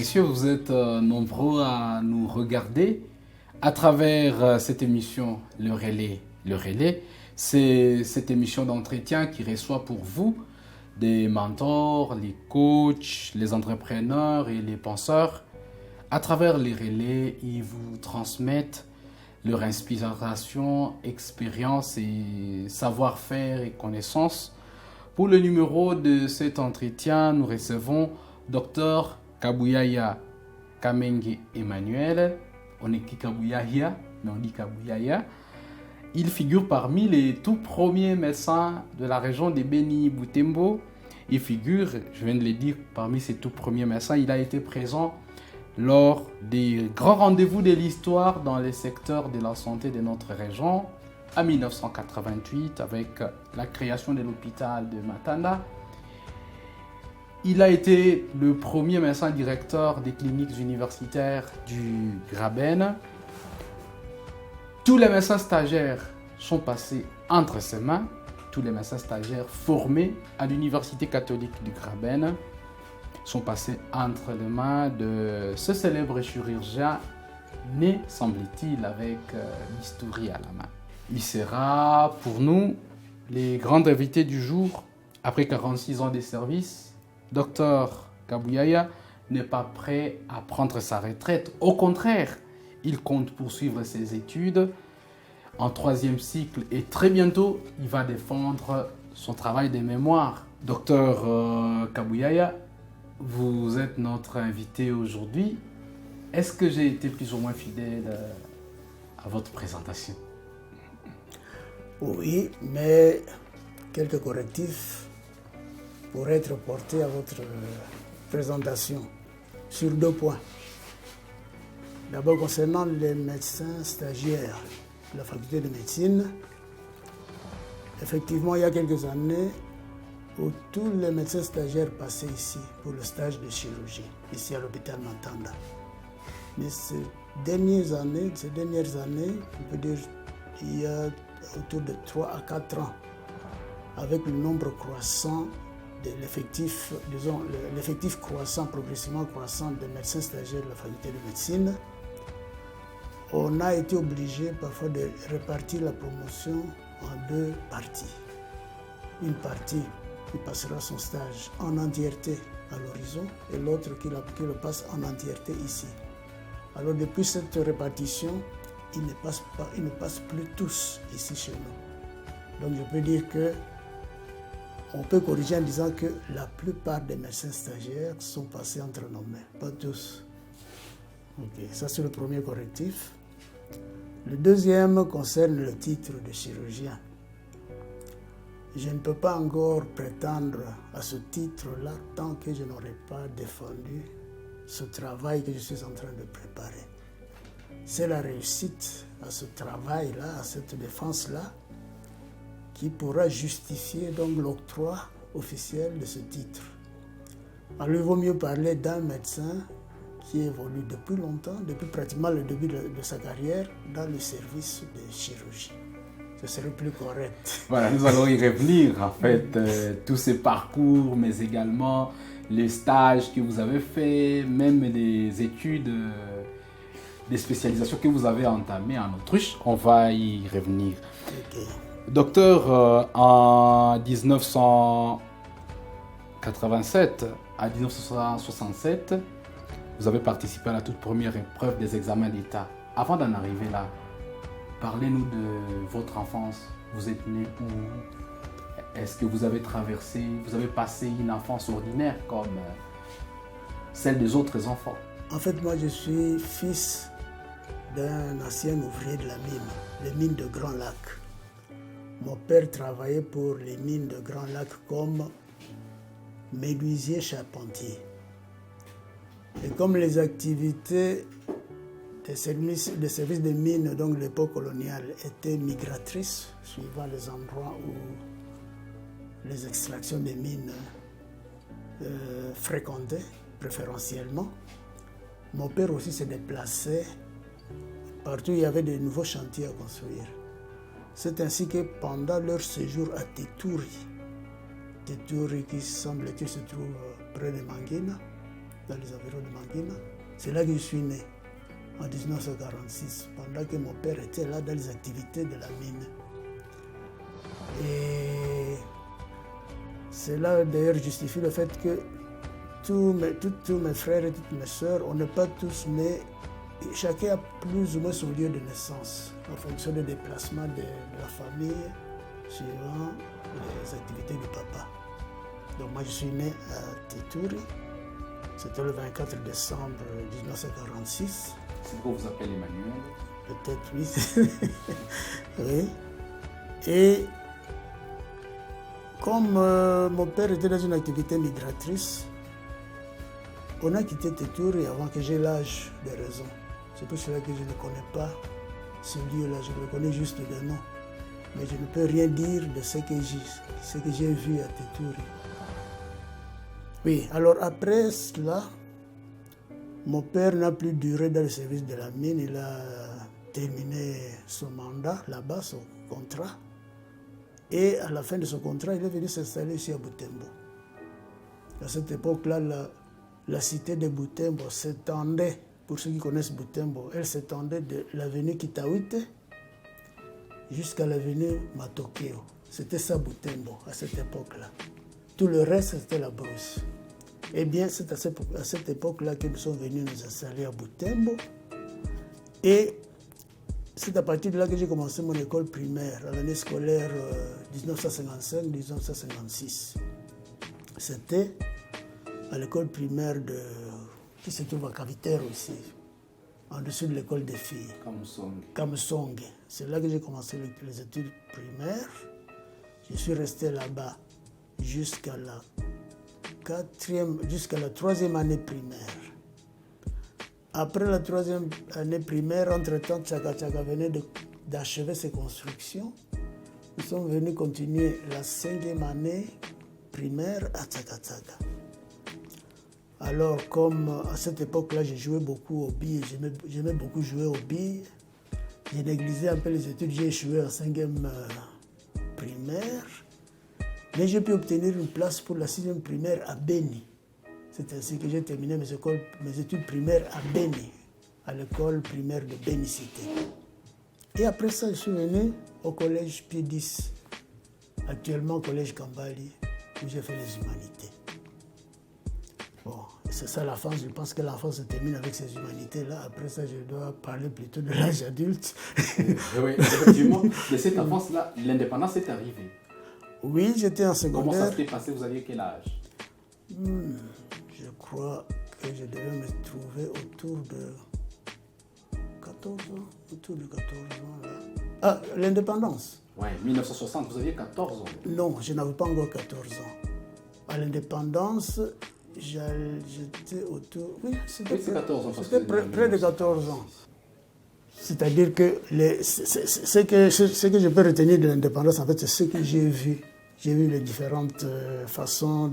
messieurs, vous êtes nombreux à nous regarder à travers cette émission Le Relais. Le Relais, c'est cette émission d'entretien qui reçoit pour vous des mentors, les coachs, les entrepreneurs et les penseurs. À travers les relais, ils vous transmettent leur inspiration, expérience et savoir-faire et connaissances. Pour le numéro de cet entretien, nous recevons Dr Kabuyaya Kamenge Emmanuel. On est Kabuyaya, mais on dit Kabuyaya. Il figure parmi les tout premiers médecins de la région de Beni-Butembo. Il figure, je viens de le dire, parmi ces tout premiers médecins. Il a été présent lors des grands rendez-vous de l'histoire dans les secteurs de la santé de notre région en 1988 avec la création de l'hôpital de Matanda. Il a été le premier médecin directeur des cliniques universitaires du Graben. Tous les médecins stagiaires sont passés entre ses mains. Tous les médecins stagiaires formés à l'Université catholique du Graben sont passés entre les mains de ce célèbre chirurgien né, semble-t-il, avec bistouri à la main. Il sera pour nous les grands invités du jour. Après 46 ans de service, Dr Kabuyaya n'est pas prêt à prendre sa retraite. Au contraire, il compte poursuivre ses études en 3e cycle et très bientôt, il va défendre son travail de mémoire. Dr Kabuyaya, vous êtes notre invité aujourd'hui. Est-ce que j'ai été plus ou moins fidèle à votre présentation? Oui, mais quelques correctifs pourraient être portés à votre présentation sur 2 points. D'abord, concernant les médecins stagiaires de la faculté de médecine, effectivement, il y a quelques années, où tous les médecins stagiaires passaient ici pour le stage de chirurgie, ici à l'hôpital Matanda. Mais ces dernières années, on peut dire il y a autour de 3 à 4 ans, avec le nombre croissant de l'effectif, disons l'effectif croissant, progressivement croissant des médecins stagiaires de la faculté de médecine, on a été obligé parfois de répartir la promotion en 2 parties. Une partie qui passera son stage en entièreté à l'horizon et l'autre qui le passe en entièreté ici. Alors depuis cette répartition, ils ne passent plus tous ici chez nous. Donc je peux dire que on peut corriger en disant que la plupart des médecins stagiaires sont passés entre nos mains, pas tous. Ok, ça c'est le premier correctif. Le deuxième concerne le titre de chirurgien. Je ne peux pas encore prétendre à ce titre-là tant que je n'aurai pas défendu ce travail que je suis en train de préparer. C'est la réussite à ce travail-là, à cette défense-là, qui pourra justifier donc l'octroi officiel de ce titre. Alors il vaut mieux parler d'un médecin qui évolue depuis longtemps, depuis pratiquement le début de sa carrière, dans le service de chirurgie. Ce serait plus correct. Voilà, nous allons y revenir, en fait, tous ces parcours, mais également les stages que vous avez faits, même les études, des spécialisations que vous avez entamées en Autriche. On va y revenir. Okay. Docteur, en 1987 à 1967, vous avez participé à la toute première épreuve des examens d'État. Avant d'en arriver là, parlez-nous de votre enfance. Vous êtes né où? Est-ce que vous avez passé une enfance ordinaire comme celle des autres enfants? En fait, moi, je suis fils d'un ancien ouvrier de la mine, les mines de Grand Lac. Mon père travaillait pour les mines de Grand Lac comme menuisier charpentier. Et comme les activités des services de mines, donc de l'époque coloniale, étaient migratrices, suivant les endroits où les extractions des mines fréquentaient préférentiellement, mon père aussi se déplaçait partout où il y avait de nouveaux chantiers à construire. C'est ainsi que pendant leur séjour à Teturi qui semble-t-il se trouve près de Mangina, dans les environs de Mangina. C'est là que je suis né, en 1946, pendant que mon père était là dans les activités de la mine. Et cela d'ailleurs justifie le fait que tous mes frères et toutes mes sœurs, on n'est pas tous nés, chacun a plus ou moins son lieu de naissance, en fonction des déplacements de la famille, suivant les activités du papa. Donc moi je suis né à Tétouri, c'était le 24 décembre 1946. C'est pourquoi vous appelez Emmanuel? Peut-être oui. Oui. Et comme mon père était dans une activité migratrice, on a quitté Tétouri avant que j'aie l'âge de raison. C'est pour cela que je ne connais pas ce lieu-là, je le connais juste de nom. Mais je ne peux rien dire de ce que j'ai vu à Tétouri. Oui, alors après cela, mon père n'a plus duré dans le service de la mine, il a terminé son mandat là-bas, son contrat. Et à la fin de son contrat, il est venu s'installer ici à Butembo. À cette époque-là, la cité de Butembo s'étendait, pour ceux qui connaissent Butembo, elle s'étendait de l'avenue Kitawite jusqu'à l'avenue Matokeo. C'était ça Butembo à cette époque-là. Tout le reste, c'était la brousse. Eh bien, c'est à cette époque-là que nous sommes venus nous installer à Butembo. Et c'est à partir de là que j'ai commencé mon école primaire, à l'année scolaire 1955-1956. C'était à l'école primaire qui se trouve à Cavitaire aussi, en dessous de l'école des filles. Kamsong. C'est là que j'ai commencé les études primaires. Je suis resté là-bas jusqu'à la troisième année primaire. Après la troisième année primaire, entre-temps, Tchaka Tchaka venait d'achever ses constructions. Nous sommes venus continuer la 5e année primaire à Tchaka Tchaka. Alors, comme à cette époque-là, j'ai joué beaucoup aux billes, j'aimais beaucoup jouer aux billes, j'ai négligé un peu les études, j'ai échoué en 5e primaire, mais j'ai pu obtenir une place pour la 6e primaire à Beni. C'est ainsi que j'ai terminé mes études primaires à Beni, à l'école primaire de Beni-Cité. Et après ça, je suis venu au collège Pied 10, actuellement au collège Kambali, où j'ai fait les humanités. Bon, c'est ça la France, je pense que la France se termine avec ces humanités-là. Après ça, je dois parler plutôt de l'âge adulte. Oui, effectivement, de cette enfance-là, l'indépendance est arrivée. Oui, j'étais en secondaire. Comment ça s'est passé? Vous aviez quel âge? Je crois que je devais me trouver autour de 14 ans. Autour de 14 ans, là. Ah, l'indépendance. Oui, 1960, vous aviez 14 ans. Non, je n'avais pas encore 14 ans. À l'indépendance, j'étais autour... Oui, c'était 14 ans. C'était près de 14 ans. C'est-à-dire que ce que je peux retenir de l'indépendance, en fait, c'est ce que j'ai vu. J'ai vu les différentes façons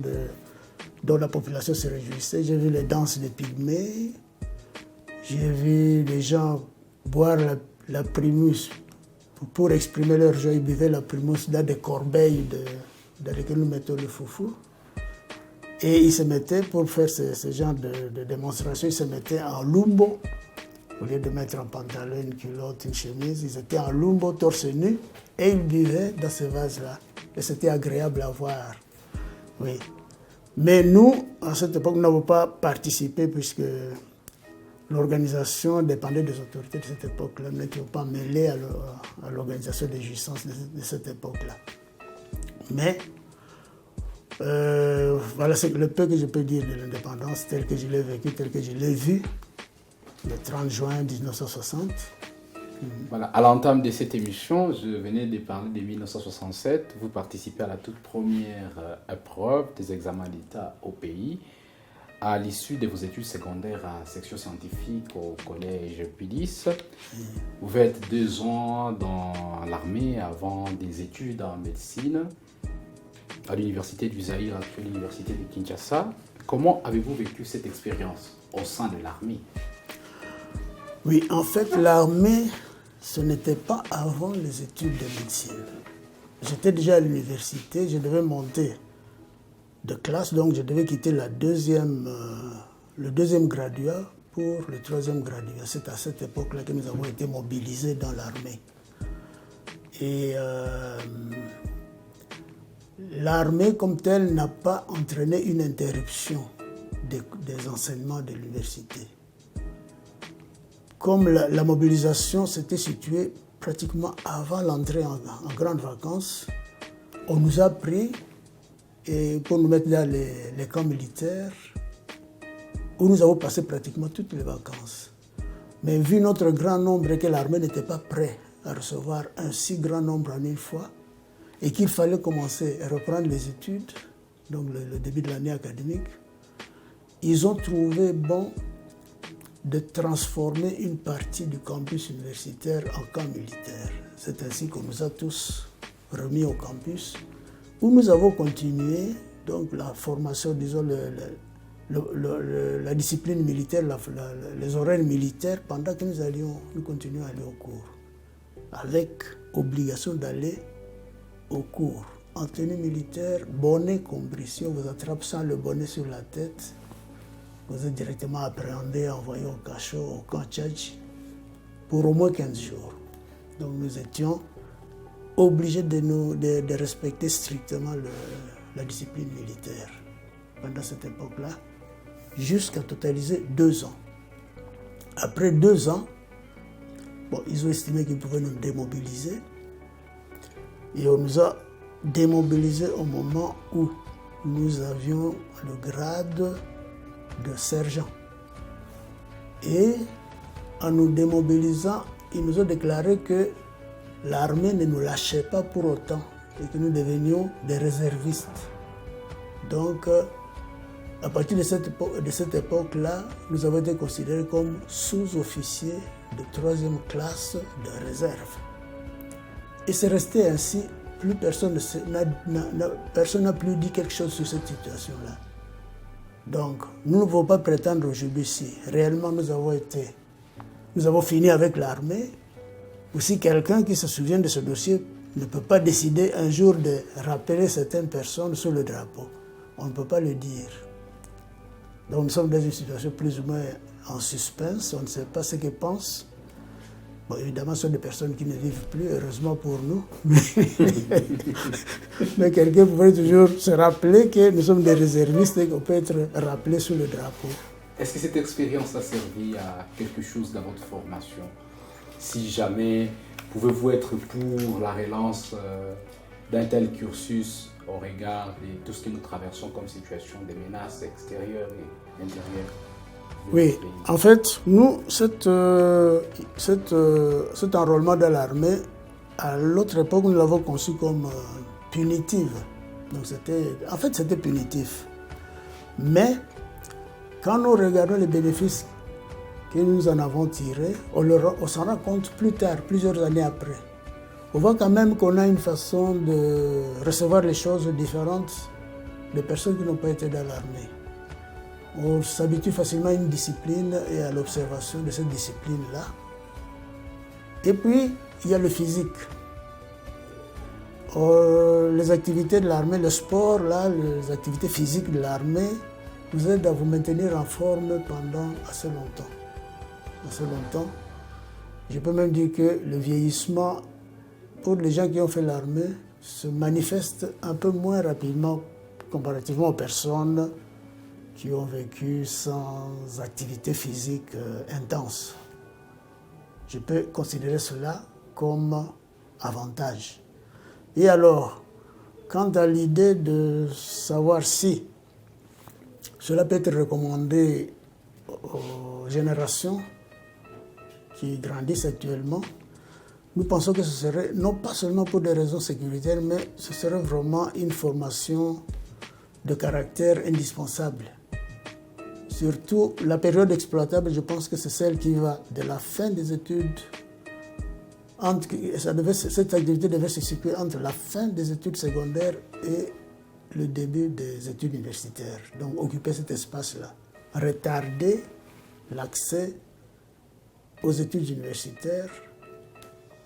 dont la population se réjouissait. J'ai vu les danses des pygmées. J'ai vu les gens boire la primus pour exprimer leur joie. Ils buvaient la primus dans des corbeilles dans lesquelles nous mettons le foufou. Et ils se mettaient, pour faire ce genre de démonstration, ils se mettaient en lumbo. Au lieu de mettre un pantalon, une culotte, une chemise, ils étaient en lumbo, torse nu, et ils buvaient dans ce vase-là. Et c'était agréable à voir. Oui. Mais nous, à cette époque, nous n'avons pas participé puisque l'organisation dépendait des autorités de cette époque-là. Nous n'étions pas mêlés à l'organisation des jouissances de cette époque-là. Mais voilà, c'est le peu que je peux dire de l'indépendance, tel que je l'ai vécu, tel que je l'ai vu, le 30 juin 1960. Voilà, à l'entame de cette émission, je venais de parler de 1967. Vous participez à la toute première épreuve des examens d'État au pays. À l'issue de vos études secondaires en section scientifique au collège Pilis, vous faites 2 ans dans l'armée avant des études en médecine à l'université du Zaïre, actuelle l'université de Kinshasa. Comment avez-vous vécu cette expérience au sein de l'armée? Oui, en fait, l'armée, ce n'était pas avant les études de médecine. J'étais déjà à l'université, je devais monter de classe, donc je devais quitter la deuxième le deuxième graduat pour le troisième graduat. C'est à cette époque-là que nous avons été mobilisés dans l'armée. Et l'armée comme telle n'a pas entraîné une interruption des enseignements de l'université. Comme la mobilisation s'était située pratiquement avant l'entrée en grandes vacances, on nous a pris pour nous mettre dans les camps militaires où nous avons passé pratiquement toutes les vacances. Mais vu notre grand nombre et que l'armée n'était pas prête à recevoir un si grand nombre en une fois et qu'il fallait commencer à reprendre les études, donc le début de l'année académique, ils ont trouvé bon de transformer une partie du campus universitaire en camp militaire. C'est ainsi qu'on nous a tous remis au campus, où nous avons continué donc la formation, disons, la discipline militaire, les horaires militaires, pendant que nous continuions à aller au cours, avec obligation d'aller au cours. En tenue militaire, bonnet compris. Si on vous attrape sans le bonnet sur la tête, vous êtes directement appréhendé, envoyé au cachot, au camp Tchadj, pour au moins 15 jours. Donc nous étions obligés de respecter strictement la discipline militaire pendant cette époque-là, jusqu'à totaliser 2 ans. Après 2 ans, ils ont estimé qu'ils pouvaient nous démobiliser, et on nous a démobilisés au moment où nous avions le grade de sergent. Et en nous démobilisant, ils nous ont déclaré que l'armée ne nous lâchait pas pour autant et que nous devenions des réservistes. Donc, à partir de cette époque-là, nous avons été considérés comme sous-officiers de 3e classe de réserve. Et c'est resté ainsi. Personne n'a plus dit quelque chose sur cette situation-là. Donc, nous ne pouvons pas prétendre aujourd'hui si réellement nous avons fini avec l'armée, ou si quelqu'un qui se souvient de ce dossier ne peut pas décider un jour de rappeler certaines personnes sur le drapeau. On ne peut pas le dire. Donc nous sommes dans une situation plus ou moins en suspense, on ne sait pas ce qu'ils pensent. Bon, évidemment, ce sont des personnes qui ne vivent plus, heureusement pour nous. Mais quelqu'un pourrait toujours se rappeler que nous sommes des réservistes et qu'on peut être rappelé sous le drapeau. Est-ce que cette expérience a servi à quelque chose dans votre formation? Si jamais, pouvez-vous être pour la relance d'un tel cursus au regard de tout ce que nous traversons comme situation, des menaces extérieures et intérieures? Oui, en fait, nous, cet enrôlement dans l'armée, à l'autre époque, nous l'avons conçu comme punitive. Donc c'était punitif. Mais quand nous regardons les bénéfices que nous en avons tirés, on s'en rend compte plus tard, plusieurs années après. On voit quand même qu'on a une façon de recevoir les choses différentes des personnes qui n'ont pas été dans l'armée. On s'habitue facilement à une discipline et à l'observation de cette discipline-là. Et puis, il y a le physique. Les activités de l'armée, le sport, les activités physiques de l'armée vous aident à vous maintenir en forme pendant assez longtemps. Assez longtemps. Je peux même dire que le vieillissement, pour les gens qui ont fait l'armée, se manifeste un peu moins rapidement comparativement aux personnes qui ont vécu sans activité physique intense. Je peux considérer cela comme avantage. Et alors, quant à l'idée de savoir si cela peut être recommandé aux générations qui grandissent actuellement, nous pensons que ce serait, non pas seulement pour des raisons sécuritaires, mais ce serait vraiment une formation de caractère indispensable. Surtout la période exploitable, je pense que c'est celle qui va de la fin des études, cette activité devait se situer entre la fin des études secondaires et le début des études universitaires. Donc occuper cet espace-là, retarder l'accès aux études universitaires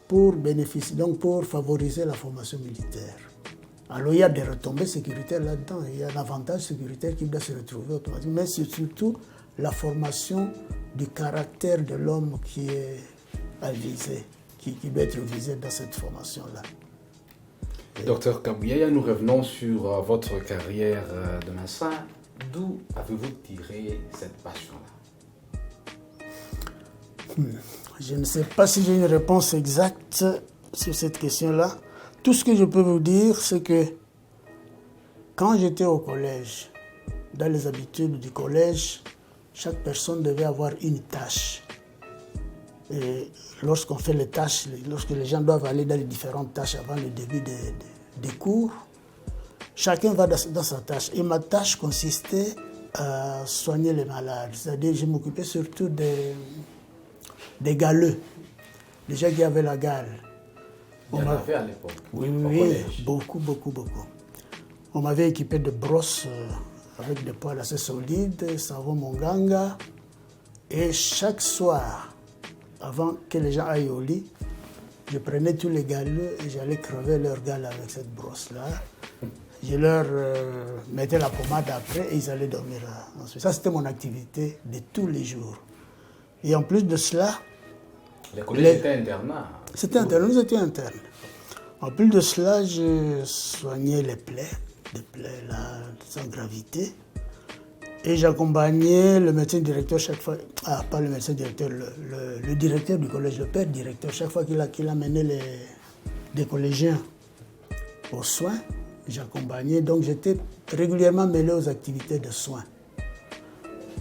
pour bénéficier, donc pour favoriser la formation militaire. Alors il y a des retombées sécuritaires là-dedans, il y a un avantage sécuritaire qui doit se retrouver automatiquement, mais c'est surtout la formation du caractère de l'homme qui est à viser, qui doit être visé dans cette formation-là. Docteur Kabouyaya, nous revenons sur votre carrière de médecin. D'où avez-vous tiré cette passion-là? Je ne sais pas si j'ai une réponse exacte sur cette question-là. Tout ce que je peux vous dire, c'est que quand j'étais au collège, dans les habitudes du collège, chaque personne devait avoir une tâche. Et lorsqu'on fait les tâches, lorsque les gens doivent aller dans les différentes tâches avant le début des cours, chacun va dans sa tâche. Et ma tâche consistait à soigner les malades. C'est-à-dire que je m'occupais surtout des galeux, des gens qui avaient la gale. Il y en avait à l'époque. Oui, beaucoup. On m'avait équipé de brosses avec des poils assez solides, savon Monganga. Et chaque soir, avant que les gens aillent au lit, je prenais tous les galeux et j'allais crever leur gale avec cette brosse-là. Je leur mettais la pommade après et ils allaient dormir ensuite. Ça, c'était mon activité de tous les jours. Et en plus de cela... Les collèges étaient internats. C'était interne, nous étions internes. En plus de cela, je soignais les plaies là, sans gravité. Et j'accompagnais le médecin directeur chaque fois, pas le médecin directeur, le directeur du collège, le père directeur, chaque fois qu'il amenait des collégiens aux soins, j'accompagnais. Donc j'étais régulièrement mêlé aux activités de soins.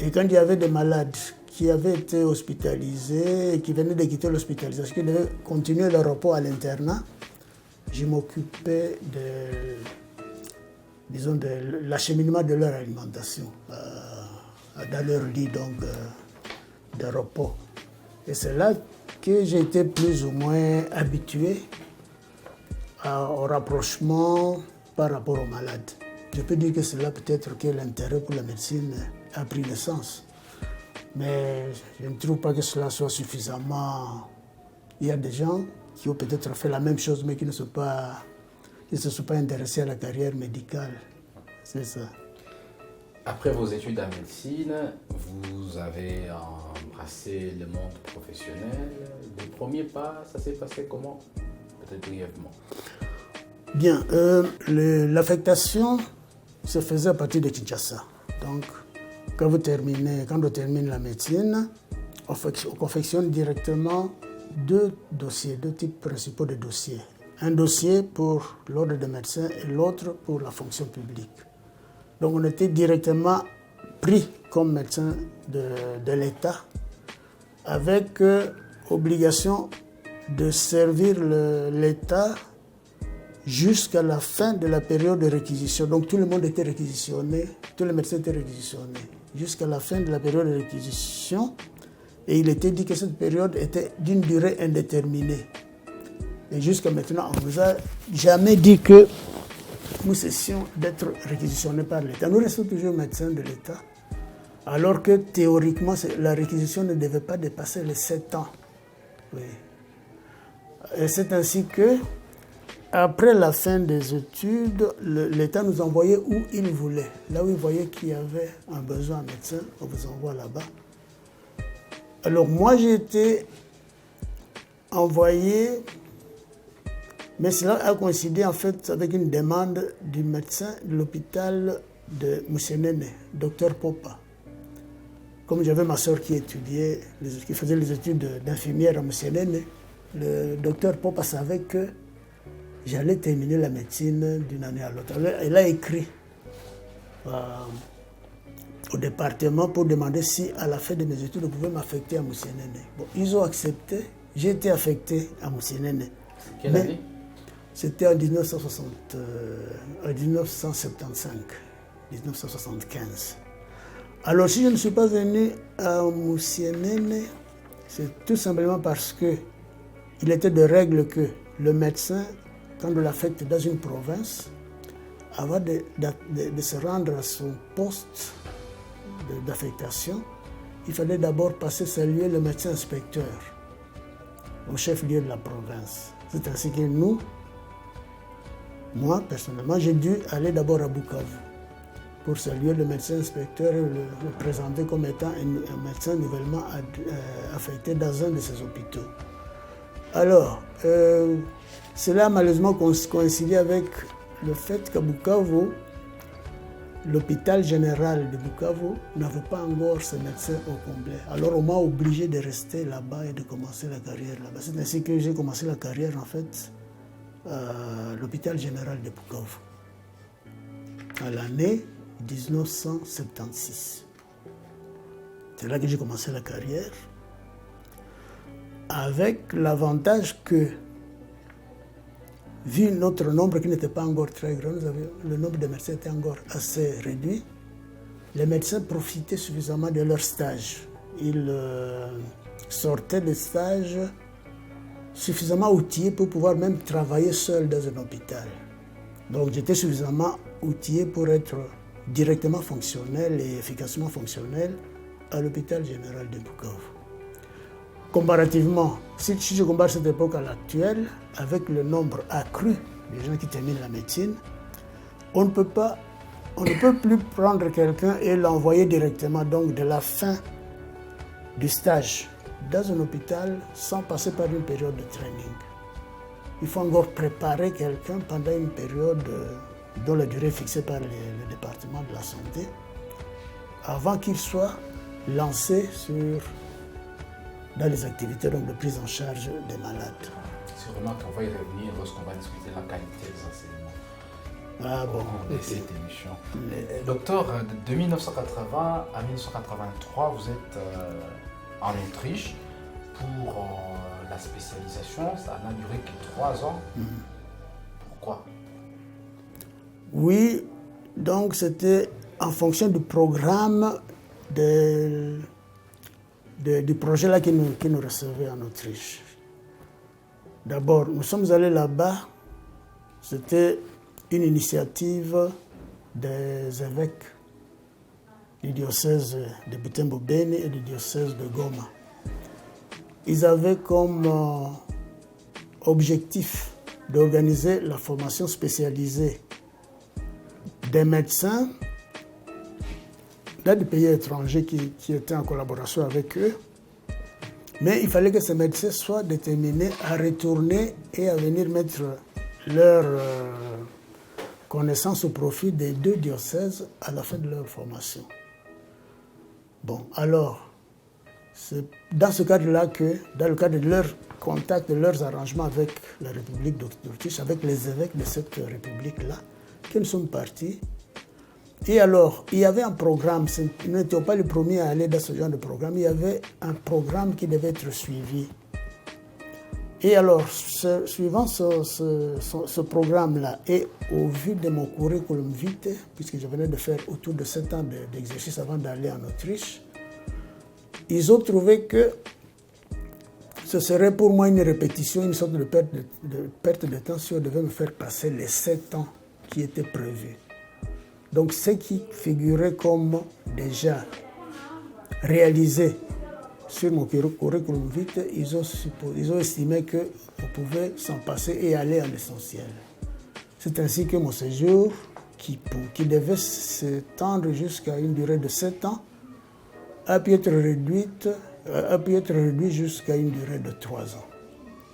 Et quand il y avait des malades qui avaient été hospitalisés et qui venaient de quitter l'hospitalisation, qui devaient continuer leur repos à l'internat, je m'occupais de l'acheminement de leur alimentation dans leur lit de repos. Et c'est là que j'ai été plus ou moins habitué au rapprochement par rapport aux malades. Je peux dire que c'est là peut-être que l'intérêt pour la médecine a pris naissance. Mais je ne trouve pas que cela soit suffisamment... Il y a des gens qui ont peut-être fait la même chose mais qui ne se sont pas intéressés à la carrière médicale. C'est ça. Après vos études en médecine, vous avez embrassé le monde professionnel. Les premiers pas, ça s'est passé comment? Peut-être brièvement. Bien, l'affectation se faisait à partir de Kinshasa. Donc, quand on termine la médecine, on confectionne directement deux types principaux de dossiers. Un dossier pour l'ordre des médecins et l'autre pour la fonction publique. Donc on était directement pris comme médecin de l'État avec obligation de servir l'État jusqu'à la fin de la période de réquisition. Donc tout le monde était réquisitionné, tous les médecins étaient réquisitionnés jusqu'à la fin de la période de réquisition. Et il était dit que cette période était d'une durée indéterminée. Et jusqu'à maintenant, on ne nous a jamais dit que nous cessions d'être réquisitionnés par l'État. Nous restons toujours médecins de l'État, alors que théoriquement, la réquisition ne devait pas dépasser les 7 ans. Oui. Et c'est ainsi que, après la fin des études, l'État nous envoyait où il voulait. Là où il voyait qu'il y avait un besoin en médecin, on vous envoie là-bas. Alors moi, j'ai été envoyé, mais cela a coïncidé en fait avec une demande du médecin de l'hôpital de Moussénene, docteur Popa. Comme j'avais ma soeur qui faisait les études d'infirmière à Moussénene, le docteur Popa savait que j'allais terminer la médecine d'une année à l'autre. Elle a écrit au département pour demander si, à la fin de mes études, on pouvait m'affecter à Moussénene. Bon, ils ont accepté. J'ai été affecté à Moussénene. Quelle année? C'était en 1975. Alors, si je ne suis pas venu à Moussénene, c'est tout simplement parce qu'il était de règle que le médecin, quand on l'affecte dans une province, avant de se rendre à son poste d'affectation, il fallait d'abord passer saluer le médecin inspecteur au chef-lieu de la province. C'est ainsi que moi, personnellement, j'ai dû aller d'abord à Bukavu. pour saluer le médecin inspecteur et le présenter comme étant un médecin nouvellement affecté dans un de ces hôpitaux. Alors, cela a malheureusement coïncidé avec le fait qu'à Bukavu, l'hôpital général de Bukavu n'avait pas encore ses médecins au complet. Alors on m'a obligé de rester là-bas et de commencer la carrière là-bas. C'est ainsi que j'ai commencé la carrière en fait à l'hôpital général de Bukavu, à l'année 1976. C'est là que j'ai commencé la carrière, avec l'avantage que, vu notre nombre qui n'était pas encore très grand, le nombre de médecins était encore assez réduit, les médecins profitaient suffisamment de leur stage. Ils sortaient de stage suffisamment outillés pour pouvoir même travailler seul dans un hôpital. Donc j'étais suffisamment outillé pour être directement fonctionnel et efficacement fonctionnel à l'hôpital général de Bukavu. Comparativement, si je compare cette époque à l'actuelle, avec le nombre accru des gens qui terminent la médecine, on ne peut plus prendre quelqu'un et l'envoyer directement donc de la fin du stage dans un hôpital sans passer par une période de training. Il faut encore préparer quelqu'un pendant une période dont la durée est fixée par le département de la santé avant qu'il soit lancé dans les activités donc, de prise en charge des malades. Sûrement qu'on va y revenir lorsqu'on va discuter de la qualité des enseignements. Ah bon, de cette émission. Docteur, de 1980 à 1983, vous êtes en Autriche pour la spécialisation. Ça n'a duré que 3 ans. Pourquoi? Oui, donc c'était en fonction du programme du projet là qui nous recevait en Autriche. D'abord, nous sommes allés là-bas, c'était une initiative des évêques du diocèse de Butembo-Beni et du diocèse de Goma. Ils avaient comme objectif d'organiser la formation spécialisée des médecins dans des pays étrangers qui étaient en collaboration avec eux. Mais il fallait que ces médecins soient déterminés à retourner et à venir mettre leur connaissance au profit des 2 diocèses à la fin de leur formation. Bon, alors, c'est dans ce cadre-là que, dans le cadre de leurs contacts, de leurs arrangements avec la République d'Autriche, avec les évêques de cette République-là, que nous sommes partis. Et alors, il y avait un programme, nous n'étions pas les premiers à aller dans ce genre de programme, il y avait un programme qui devait être suivi. Et alors, suivant ce programme-là, et au vu de mon curriculum vitae, puisque je venais de faire autour de 7 ans d'exercice avant d'aller en Autriche, ils ont trouvé que ce serait pour moi une répétition, une sorte de perte de temps si on devait me faire passer les 7 ans qui étaient prévus. Donc, ce qui figurait comme déjà réalisé sur mon curriculum vitae, ils ont estimé qu'on pouvait s'en passer et aller à l'essentiel. C'est ainsi que mon séjour, qui devait s'étendre jusqu'à une durée de 7 ans, a pu être réduit jusqu'à une durée de 3 ans.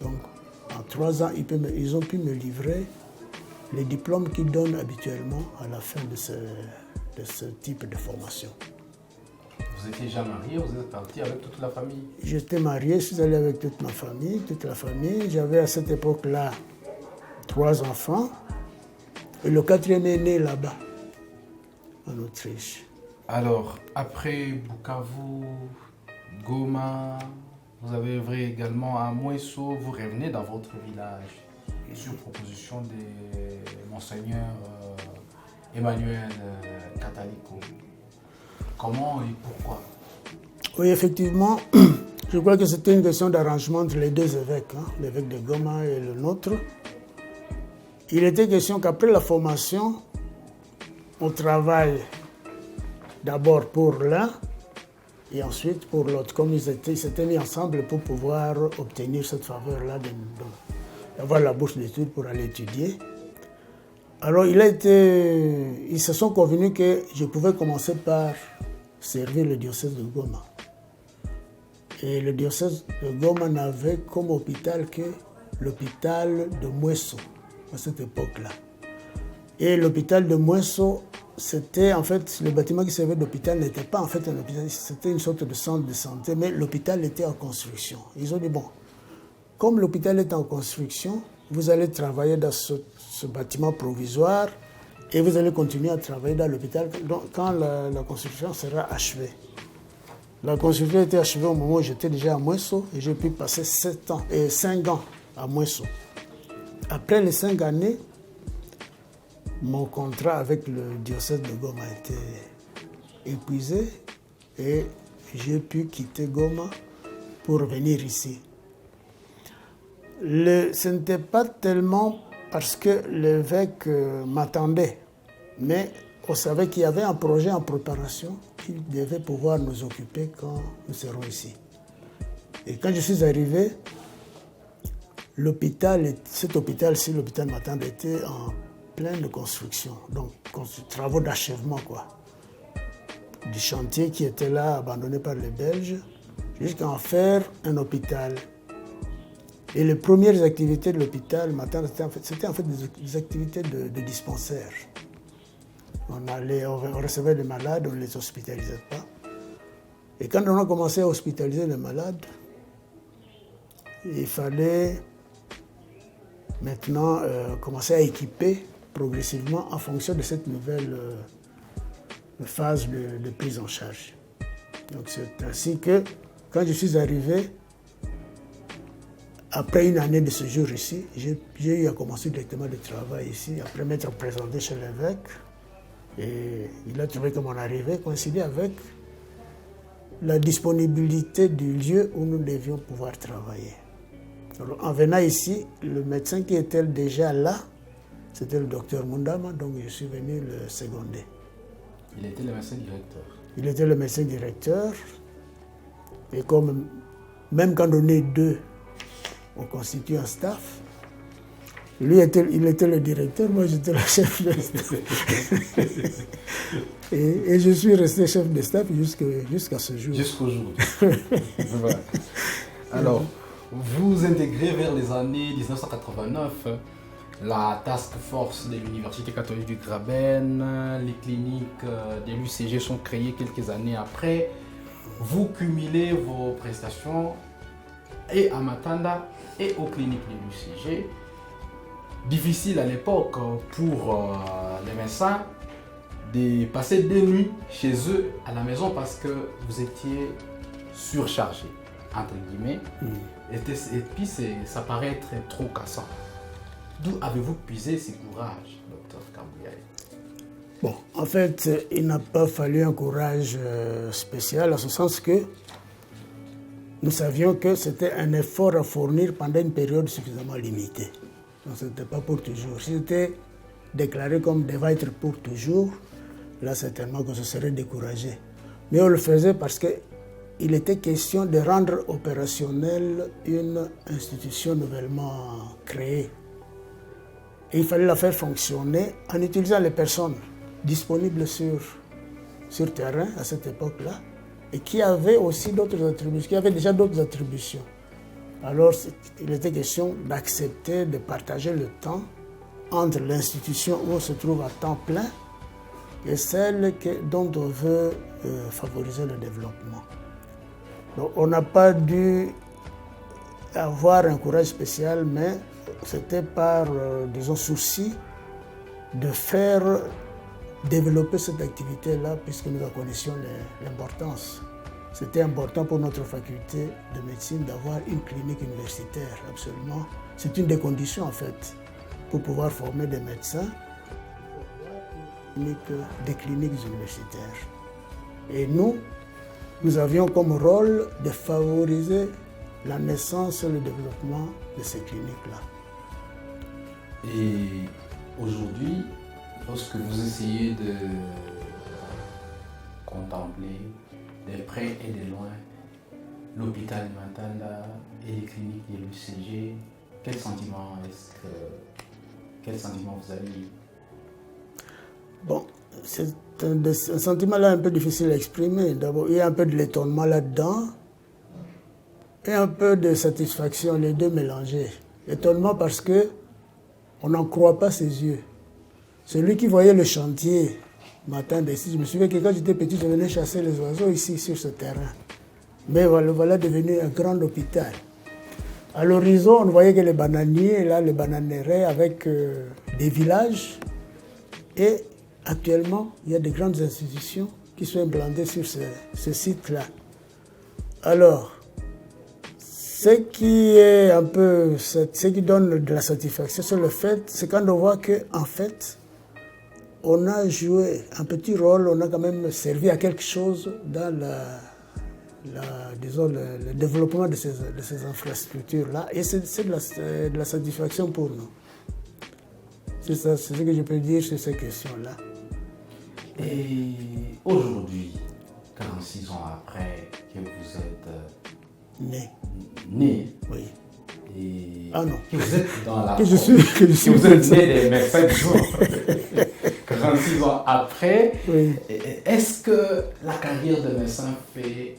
Donc, en 3 ans, ils ont pu me livrer les diplômes qu'ils donnent habituellement à la fin de ce type de formation. Vous étiez déjà marié, vous êtes parti avec toute la famille? J'étais marié, je suis allé avec toute la famille. J'avais à cette époque-là 3 enfants. Et le 4e est né là-bas, en Autriche. Alors, après Bukavu, Goma, vous avez œuvré également à Mweso, vous revenez dans votre village sur proposition de Monseigneur Emmanuel Catalico. Comment et pourquoi? Oui, effectivement, je crois que c'était une question d'arrangement entre les 2 évêques, l'évêque de Goma et le nôtre. Il était question qu'après la formation, on travaille d'abord pour l'un et ensuite pour l'autre. Comme ils s'étaient mis ensemble pour pouvoir obtenir cette faveur-là d'avoir la bourse d'études pour aller étudier. Alors, ils se sont convenus que je pouvais commencer par servir le diocèse de Goma. Et le diocèse de Goma n'avait comme hôpital que l'hôpital de Mweso à cette époque-là. Et l'hôpital de Mweso, c'était en fait, le bâtiment qui servait d'hôpital n'était pas en fait un hôpital, c'était une sorte de centre de santé, mais l'hôpital était en construction. Ils ont dit, bon, comme l'hôpital est en construction, vous allez travailler dans ce bâtiment provisoire et vous allez continuer à travailler dans l'hôpital quand la construction sera achevée. La construction était achevée au moment où j'étais déjà à Mweso et j'ai pu passer 5 ans à Mweso. Après les 5 années, mon contrat avec le diocèse de Goma a été épuisé et j'ai pu quitter Goma pour venir ici. Ce n'était pas tellement parce que l'évêque m'attendait, mais on savait qu'il y avait un projet en préparation qu'il devait pouvoir nous occuper quand nous serons ici. Et quand je suis arrivé, cet hôpital-ci, l'hôpital Matanda, était en pleine construction, donc travaux d'achèvement, quoi. Du chantier qui était là, abandonné par les Belges, jusqu'à en faire un hôpital. Et les premières activités de l'hôpital Matanda, c'était en fait des activités de dispensaire. On recevait des malades, on ne les hospitalisait pas. Et quand on a commencé à hospitaliser les malades, il fallait maintenant commencer à équiper progressivement en fonction de cette nouvelle phase de prise en charge. Donc c'est ainsi que quand je suis arrivé, après une année de séjour ici, j'ai eu à commencer directement le travail ici, après m'être présenté chez l'évêque. Et il a trouvé que mon arrivée coïncidait avec la disponibilité du lieu où nous devions pouvoir travailler. Alors, en venant ici, le médecin qui était déjà là, c'était le docteur Mundama, donc je suis venu le seconder. Il était le médecin directeur. Il était le médecin directeur. Et comme même quand on est deux, on constitue un staff. Lui, il était le directeur, moi j'étais le chef de staff. et je suis resté chef de staff jusqu'à ce jour. Jusqu'au jour. Voilà. Alors, vous intégrez vers les années 1989 la task force de l'Université catholique du Graben. Les cliniques de l'UCG sont créées quelques années après. Vous cumulez vos prestations et à Matanda et aux cliniques de l'UCG. Difficile à l'époque pour les médecins de passer des nuits chez eux à la maison parce que vous étiez surchargé, entre guillemets. Et puis ça paraît être trop cassant. D'où avez-vous puisé ce courage, docteur Kambouyaye? Bon, en fait, il n'a pas fallu un courage spécial, en ce sens que nous savions que c'était un effort à fournir pendant une période suffisamment limitée. Donc ce n'était pas pour toujours. Si c'était déclaré comme devait être pour toujours, là certainement que ce serait découragé. Mais on le faisait parce qu'il était question de rendre opérationnelle une institution nouvellement créée. Et il fallait la faire fonctionner en utilisant les personnes disponibles sur terrain à cette époque-là et qui avaient aussi d'autres attributions, qui avaient déjà d'autres attributions. Alors, il était question d'accepter de partager le temps entre l'institution où on se trouve à temps plein et celle dont on veut favoriser le développement. Donc, on n'a pas dû avoir un courage spécial, mais c'était par, disons, souci de faire développer cette activité-là puisque nous en connaissions l'importance. C'était important pour notre faculté de médecine d'avoir une clinique universitaire, absolument. C'est une des conditions, en fait, pour pouvoir former des médecins, des cliniques universitaires. Et nous avions comme rôle de favoriser la naissance et le développement de ces cliniques-là. Et aujourd'hui, lorsque vous essayez de contempler de près et de loin l'hôpital Matanda et les cliniques de l'UCG, quel sentiment vous avez eu? Bon, c'est un sentiment là un peu difficile à exprimer. D'abord, il y a un peu de l'étonnement là-dedans et un peu de satisfaction, les deux mélangés. L'étonnement parce que on n'en croit pas ses yeux. Celui qui voyait le chantier matin d'ici, je me souviens que quand j'étais petit, je venais chasser les oiseaux ici sur ce terrain. Mais voilà devenu un grand hôpital. À l'horizon, on voyait que les bananiers, là, les bananeraies avec des villages. Et actuellement, il y a de grandes institutions qui sont implantées sur ce site-là. Alors, ce qui est un peu, ce qui donne de la satisfaction, c'est le fait, c'est quand on voit que, en fait, on a joué un petit rôle, on a quand même servi à quelque chose dans disons, le développement de ces infrastructures-là. Et c'est de la satisfaction pour nous. C'est ça, c'est ce que je peux dire sur ces questions-là. Et aujourd'hui, 46 ans après que vous êtes né, oui. Et ah non. que vous êtes dans la que je suis vous êtes né des médecins, disons, 46 ans après, oui. Est-ce que la carrière de médecin fait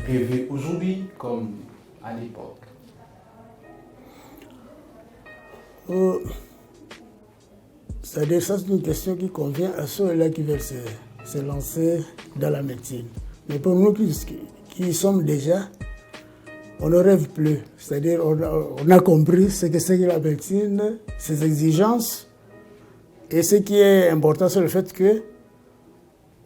rêver aujourd'hui comme à l'époque? C'est-à-dire, ça c'est une question qui convient à ceux-là qui veulent se lancer dans la médecine. Mais pour nous qui y sommes déjà, on ne rêve plus. C'est-à-dire, on a compris ce que c'est que la médecine, ses exigences. Et ce qui est important, c'est le fait que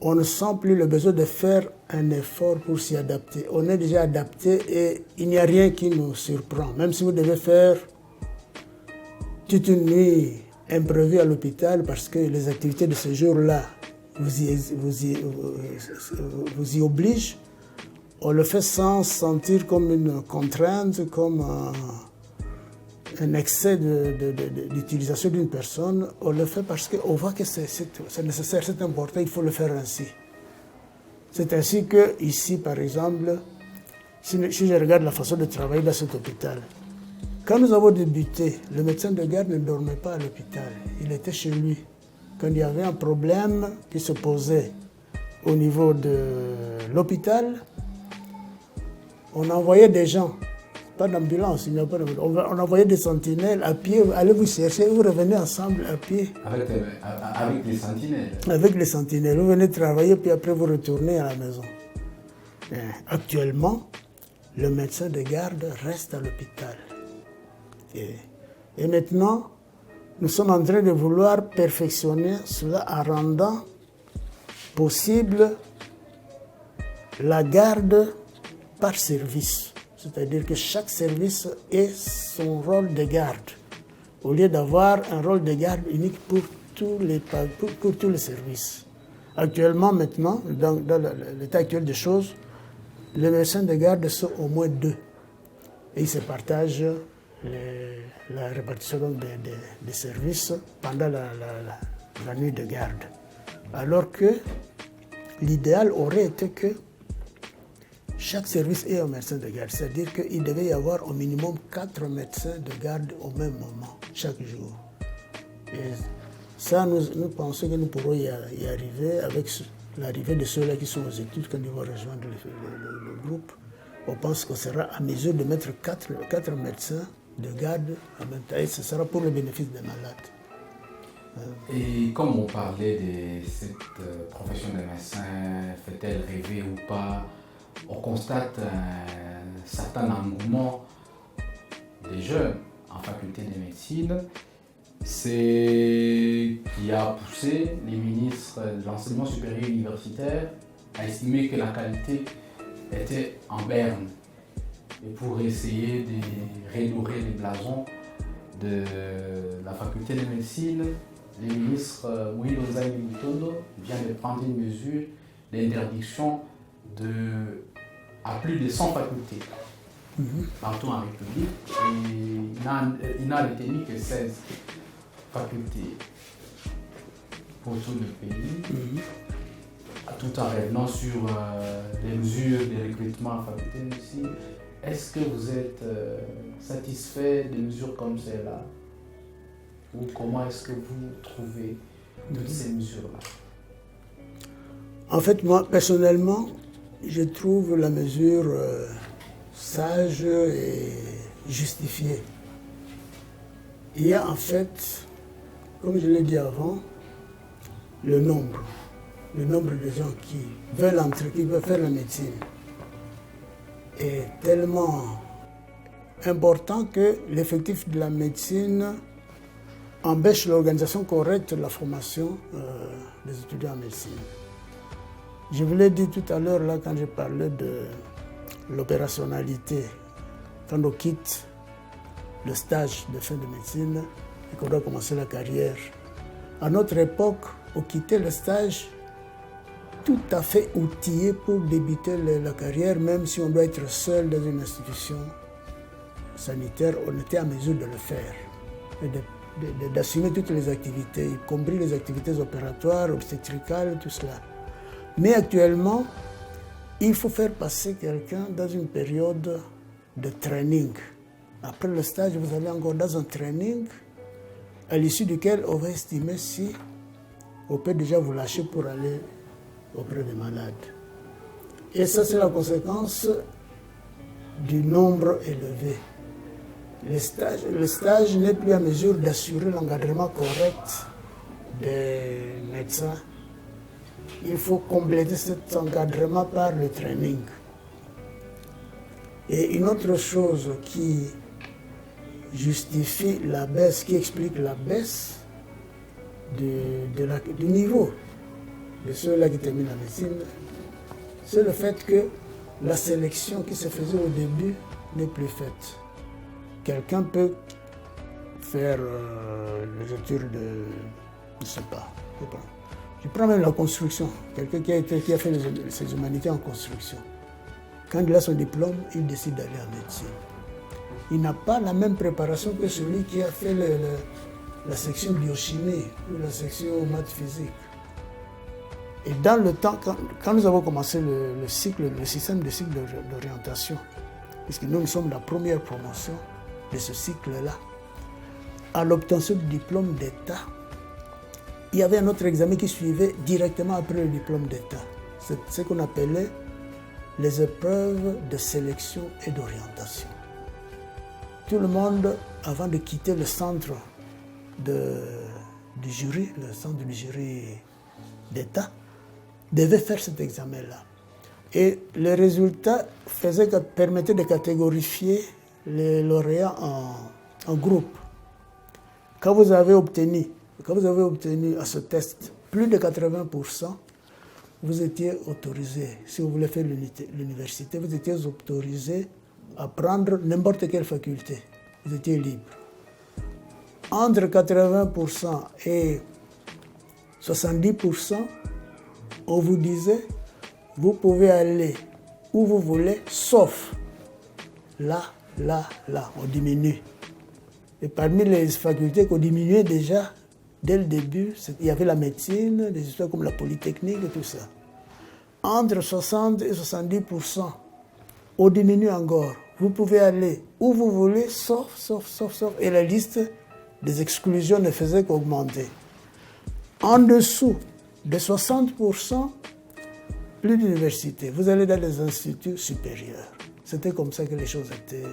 on ne sent plus le besoin de faire un effort pour s'y adapter. On est déjà adapté et il n'y a rien qui nous surprend. Même si vous devez faire toute une nuit imprévue à l'hôpital parce que les activités de ce jour-là vous y obligent, on le fait sans sentir comme une contrainte, comme un excès d'utilisation d'une personne. On le fait parce qu'on voit que c'est nécessaire, c'est important, il faut le faire ainsi. C'est ainsi que ici, par exemple, si je regarde la façon de travailler dans cet hôpital, quand nous avons débuté, le médecin de garde ne dormait pas à l'hôpital, il était chez lui. Quand il y avait un problème qui se posait au niveau de l'hôpital, on envoyait des gens, pas d'ambulance, il n'y a pas d'ambulance. On envoyait des sentinelles à pied, allez vous chercher, vous revenez ensemble à pied. Avec les sentinelles. Avec les sentinelles, vous venez travailler, puis après vous retournez à la maison. Et actuellement, le médecin de garde reste à l'hôpital. Et maintenant, nous sommes en train de vouloir perfectionner cela en rendant possible la garde par service. C'est-à-dire que chaque service ait son rôle de garde, au lieu d'avoir un rôle de garde unique pour tous les services. Actuellement, maintenant, dans l'état actuel des choses, les médecins de garde sont au moins 2. Et ils se partagent la répartition des services pendant la nuit de garde. Alors que l'idéal aurait été que chaque service ait un médecin de garde. C'est-à-dire qu'il devait y avoir au minimum 4 médecins de garde au même moment, chaque jour. Et ça, nous pensons que nous pourrons y arriver avec l'arrivée de ceux-là qui sont aux études quand ils vont rejoindre le groupe. On pense qu'on sera à mesure de mettre 4 médecins de garde en même temps. Et ce sera pour le bénéfice des malades. Et comme on parlait de cette profession de médecin, fait-elle rêver ou pas, on constate un certain engouement des jeunes en faculté de médecine. C'est qui a poussé les ministres de l'enseignement supérieur universitaire à estimer que la qualité était en berne. Et pour essayer de redorer les blasons de la faculté de médecine, le ministre Willy Ozani Mutondo vient de prendre une mesure d'interdiction à plus de 100 facultés partout en République. Et il n'a retenu que 16 facultés pour tout le pays, tout en revenant sur les mesures de recrutement en faculté de médecine. Est-ce que vous êtes satisfait de mesures comme celle-là? Ou comment est-ce que vous trouvez de ces mesures-là? En fait, moi, personnellement, je trouve la mesure sage et justifiée. Il y a en fait, comme je l'ai dit avant, le nombre de gens qui veulent entrer, qui veulent faire la médecine est tellement important que l'effectif de la médecine empêche l'organisation correcte de la formation des étudiants en médecine. Je vous l'ai dit tout à l'heure là quand je parlais de l'opérationnalité, quand on quitte le stage de fin de médecine et qu'on doit commencer la carrière. À notre époque, on quittait le stage tout à fait outillé pour débuter la carrière, même si on doit être seul dans une institution sanitaire, on était en mesure de le faire, et d'assumer toutes les activités, y compris les activités opératoires, obstétricales, tout cela. Mais actuellement, il faut faire passer quelqu'un dans une période de training. Après le stage, vous allez encore dans un training à l'issue duquel on va estimer si on peut déjà vous lâcher pour aller auprès des malades. Et ça, c'est la conséquence du nombre élevé. Le stage n'est plus à mesure d'assurer l'encadrement correct des médecins. Il faut compléter cet encadrement par le training. Et une autre chose qui justifie la baisse, qui explique la baisse du niveau de ceux-là qui terminent la médecine, c'est le fait que la sélection qui se faisait au début n'est plus faite. Quelqu'un peut faire les études de, je ne sais pas, je prends même la construction, quelqu'un qui a fait ses humanités en construction. Quand il a son diplôme, il décide d'aller en médecine. Il n'a pas la même préparation que celui qui a fait la section biochimie ou la section maths physique. Et dans le temps, quand nous avons commencé le système de cycle d'orientation, puisque nous sommes la première promotion de ce cycle-là, à l'obtention du diplôme d'État, il y avait un autre examen qui suivait directement après le diplôme d'État. C'est ce qu'on appelait les épreuves de sélection et d'orientation. Tout le monde, avant de quitter le centre du jury, le centre du jury d'État, devait faire cet examen-là. Et les résultats permettaient de catégorifier les lauréats en groupes. Quand vous avez obtenu à ce test plus de 80%, vous étiez autorisé, si vous voulez faire l'université, vous étiez autorisé à prendre n'importe quelle faculté. Vous étiez libre. Entre 80% et 70%, on vous disait, vous pouvez aller où vous voulez, sauf là, on diminue. Et parmi les facultés qu'on diminuait déjà, dès le début, il y avait la médecine, des histoires comme la polytechnique et tout ça. Entre 60 et 70%, on diminue encore. Vous pouvez aller où vous voulez, sauf. Et la liste des exclusions ne faisait qu'augmenter. En dessous de 60%, plus d'université. Vous allez dans les instituts supérieurs. C'était comme ça que les choses étaient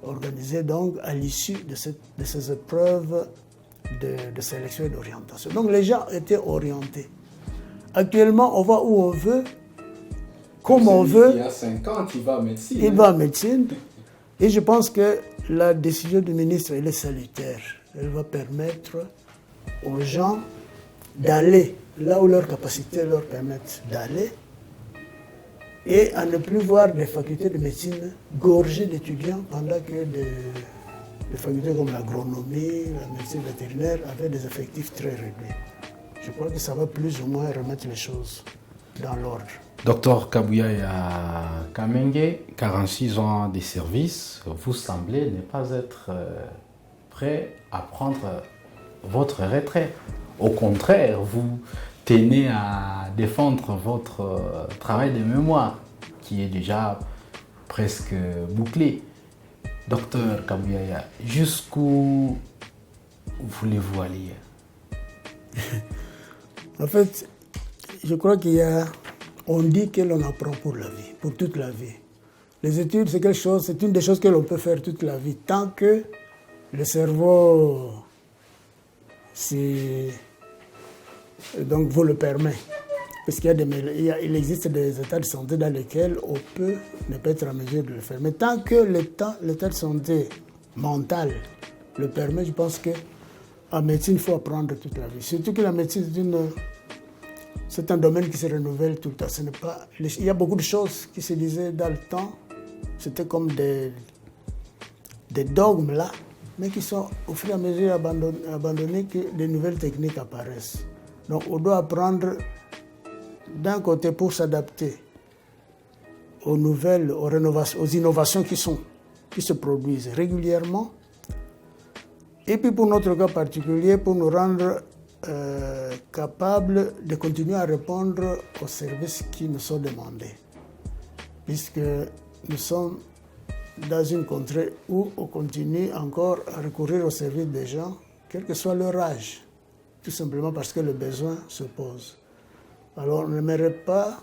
organisées, donc, à l'issue de ces épreuves de sélection et d'orientation. Donc, les gens étaient orientés. Actuellement, on va où on veut, comme on veut. Il y a 50, il va en médecine. Il va en médecine. Et je pense que la décision du ministre, elle est salutaire. Elle va permettre aux gens d'aller là où leurs capacités leur permettent d'aller et à ne plus voir des facultés de médecine gorgées d'étudiants pendant que des facultés comme l'agronomie, la médecine vétérinaire avaient des effectifs très réduits. Je crois que ça va plus ou moins remettre les choses dans l'ordre. Docteur Kabuya Kamenge, 46 ans de service, vous semblez ne pas être prêt à prendre votre retraite. Au contraire, vous tenez à défendre votre travail de mémoire, qui est déjà presque bouclé. Docteur Kabuya, jusqu'où voulez-vous aller? En fait, je crois on dit que l'on apprend pour la vie, pour toute la vie. Les études, c'est une des choses que l'on peut faire toute la vie, tant que le cerveau donc vous le permet. Parce il existe des états de santé dans lesquels on peut ne pas être en mesure de le faire. Mais tant que l'état de santé mentale le permet, je pense qu'en médecine, il faut apprendre toute la vie. Surtout que la médecine, c'est un domaine qui se renouvelle tout le temps. Il y a beaucoup de choses qui se disaient dans le temps. C'était comme des dogmes là, mais qui sont au fur et à mesure abandonnés que de nouvelles techniques apparaissent. Donc on doit apprendre d'un côté pour s'adapter aux innovations qui se produisent régulièrement, et puis pour notre cas particulier, pour nous rendre capables de continuer à répondre aux services qui nous sont demandés. Puisque nous sommes dans une contrée où on continue encore à recourir aux services des gens, quel que soit leur âge, tout simplement parce que le besoin se pose. Alors on n'aimerait pas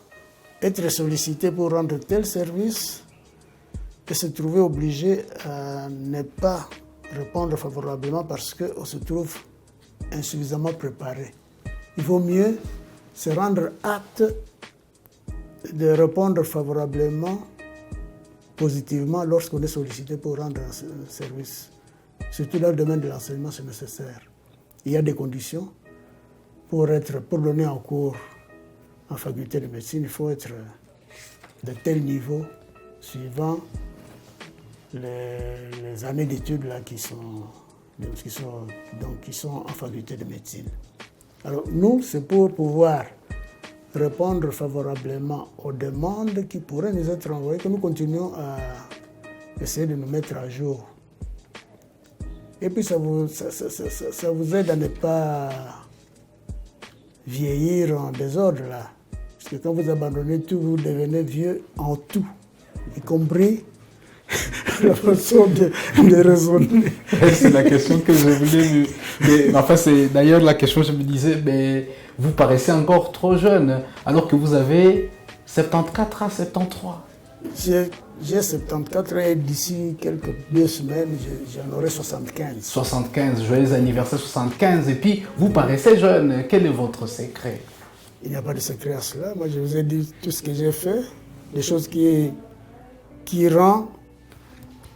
être sollicité pour rendre tel service et se trouver obligé à ne pas répondre favorablement parce qu'on se trouve insuffisamment préparé. Il vaut mieux se rendre apte de répondre favorablement, positivement, lorsqu'on est sollicité pour rendre un service. Surtout dans le domaine de l'enseignement, c'est nécessaire. Il y a des conditions pour donner un cours en faculté de médecine. Il faut être de tel niveau suivant les années d'études là qui sont en faculté de médecine. Alors nous, c'est pour pouvoir répondre favorablement aux demandes qui pourraient nous être envoyées que nous continuons à essayer de nous mettre à jour. Et puis ça vous aide à ne pas vieillir en désordre là. Parce que quand vous abandonnez tout, vous devenez vieux en tout, y compris la façon de raisonner. C'est la question que je voulais... Enfin, c'est d'ailleurs la question que je me disais, mais vous paraissez encore trop jeune, alors que vous avez 74 à 73. J'ai 74 et d'ici quelques 2 semaines, j'en aurai 75. 75, joyeux anniversaire 75. Et puis, vous paraissez jeune. Quel est votre secret? Il n'y a pas de secret à cela. Moi, je vous ai dit tout ce que j'ai fait, des choses qui rendent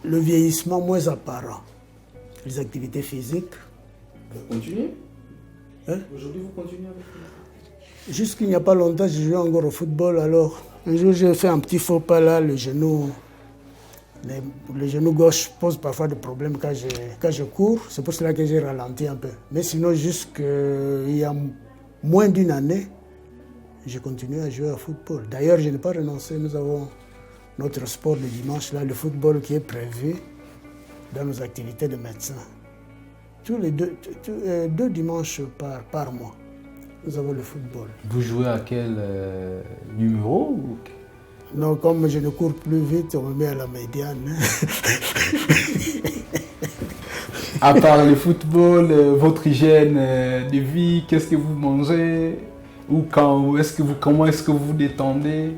le vieillissement moins apparent. Les activités physiques. Vous continuez? Hein? Aujourd'hui, vous continuez avec ça? Jusqu'il n'y a pas longtemps, je jouais encore au football. Alors, un jour, j'ai fait un petit faux pas là, le genou gauche pose parfois des problèmes quand je cours. C'est pour cela que j'ai ralenti un peu. Mais sinon, jusqu'il y a moins d'une année, j'ai continué à jouer au football. D'ailleurs, je n'ai pas renoncé. Nous avons notre sport de dimanche, là, le football qui est prévu dans nos activités de médecin. Tous les deux dimanches par mois, nous avons le football. Vous jouez à quel numéro ou... Non, comme je ne cours plus vite, on me met à la médiane. À part le football, votre hygiène de vie, qu'est-ce que vous mangez? Ou comment est-ce que vous vous détendez?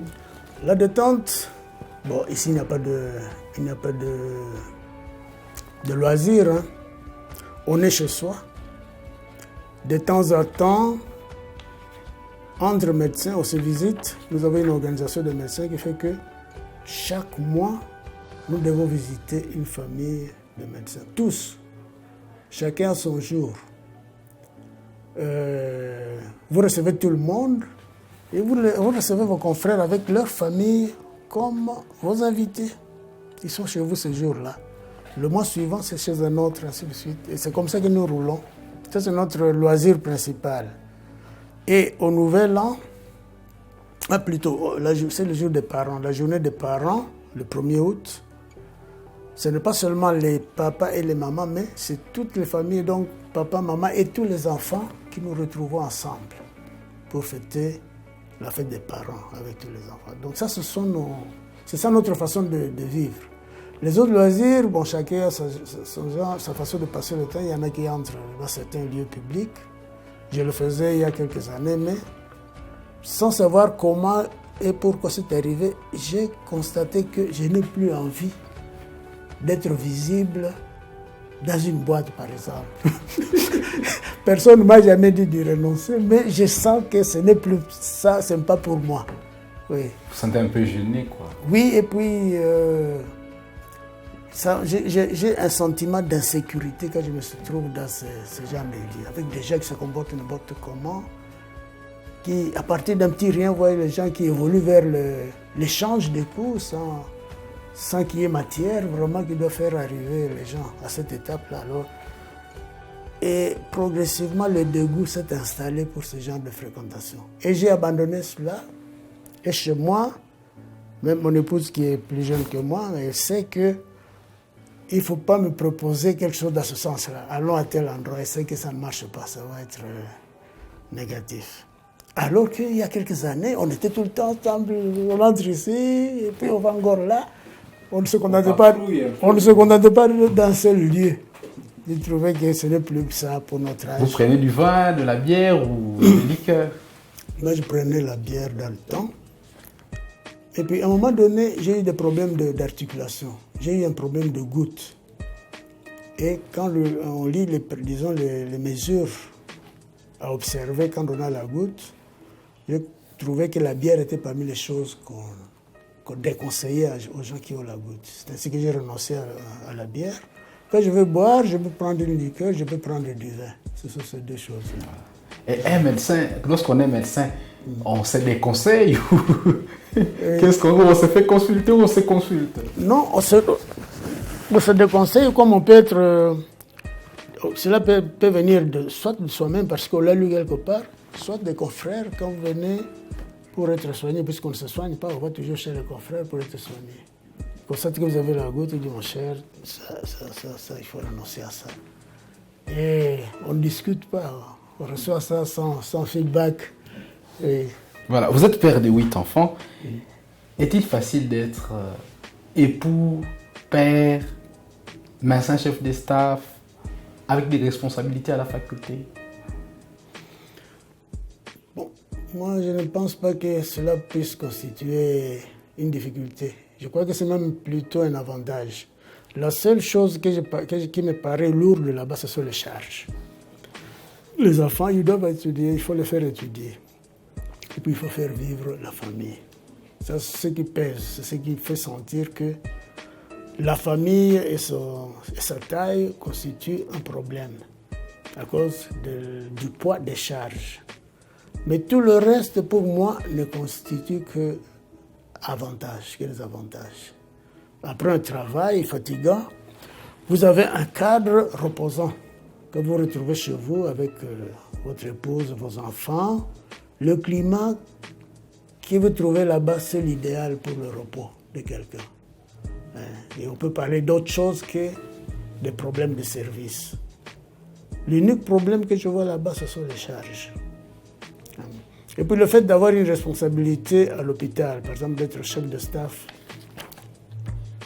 La détente, bon, ici il n'y a pas de loisirs. Hein. On est chez soi. De temps en temps, entre médecins, on se visite. Nous avons une organisation de médecins qui fait que chaque mois, nous devons visiter une famille de médecins. Tous. Chacun à son jour. Vous recevez tout le monde et vous recevez vos confrères avec leur famille comme vos invités. Ils sont chez vous ce jour-là. Le mois suivant, c'est chez un autre, ainsi de suite. Et c'est comme ça que nous roulons. Ça, c'est notre loisir principal. Et au Nouvel An, c'est le jour des parents, la journée des parents, le 1er août. Ce n'est pas seulement les papas et les mamans, mais c'est toutes les familles, donc papa, maman et tous les enfants qui nous retrouvons ensemble pour fêter la fête des parents avec tous les enfants. Donc ça, c'est ça notre façon de vivre. Les autres loisirs, bon, chacun a sa façon de passer le temps. Il y en a qui entrent dans certains lieux publics. Je le faisais il y a quelques années, mais sans savoir comment et pourquoi c'est arrivé, j'ai constaté que je n'ai plus envie d'être visible dans une boîte, par exemple. Personne ne m'a jamais dit de renoncer, mais je sens que ce n'est plus ça, ce n'est pas pour moi. Oui. Vous vous sentez un peu gêné, quoi. Oui, et puis j'ai un sentiment d'insécurité quand je me trouve dans ce genre de lieux, avec des gens qui se comportent n'importe comment, qui, à partir d'un petit rien, vous voyez les gens qui évoluent vers l'échange de coups sans qu'il y ait matière, vraiment qui doit faire arriver les gens à cette étape-là. Alors, et progressivement, le dégoût s'est installé pour ce genre de fréquentation. Et j'ai abandonné cela. Et chez moi, même mon épouse qui est plus jeune que moi, elle sait qu'il ne faut pas me proposer quelque chose dans ce sens-là. Allons à tel endroit. Elle sait que ça ne marche pas, ça va être négatif. Alors qu'il y a quelques années, on était tout le temps ensemble, on entre ici, et puis on va encore là. On ne se contentait pas d'un seul lieu. J'ai trouvé que ce n'est plus que ça pour notre âge. Vous prenez du vin, de la bière ou des liqueurs? Moi, je prenais la bière dans le temps. Et puis, à un moment donné, j'ai eu des problèmes d'articulation. J'ai eu un problème de goutte. Et quand on lit, les mesures à observer quand on a la goutte, j'ai trouvé que la bière était parmi les choses qu'on déconseillait aux gens qui ont la goutte. C'est ainsi que j'ai renoncé à la bière. Quand je veux boire, je peux prendre une liqueur, je peux prendre du vin. Ce sont ces deux choses-là. Et un médecin, lorsqu'on est médecin, on sait des conseils ou qu'est-ce qu'on se fait consulter ou on se consulte? Non, on se déconseille comme on peut être... cela peut venir soit de soi-même parce qu'on l'a lu quelque part, soit des confrères quand vous venez pour être soigné, puisqu'on ne se soigne pas, on va toujours chez les confrères pour être soigné. Constate que vous avez la goutte, il dit mon cher, ça, il faut renoncer à ça. Et on ne discute pas, on reçoit ça sans feedback. Et... Voilà, vous êtes père de 8 enfants. Est-il facile d'être époux, père, médecin chef de staff, avec des responsabilités à la faculté? Bon, moi je ne pense pas que cela puisse constituer une difficulté. Je crois que c'est même plutôt un avantage. La seule chose qui me paraît lourde là-bas, ce sont les charges. Les enfants, ils doivent étudier, il faut les faire étudier. Et puis il faut faire vivre la famille. Ça, c'est ce qui pèse, c'est ce qui fait sentir que la famille et sa taille constituent un problème à cause du poids des charges. Mais tout le reste, pour moi, ne constitue que des avantages. Après un travail fatigant, vous avez un cadre reposant que vous retrouvez chez vous avec votre épouse, vos enfants. Le climat que vous trouvez là-bas, c'est l'idéal pour le repos de quelqu'un. Et on peut parler d'autre chose que des problèmes de service. L'unique problème que je vois là-bas, ce sont les charges. Et puis le fait d'avoir une responsabilité à l'hôpital, par exemple d'être chef de staff,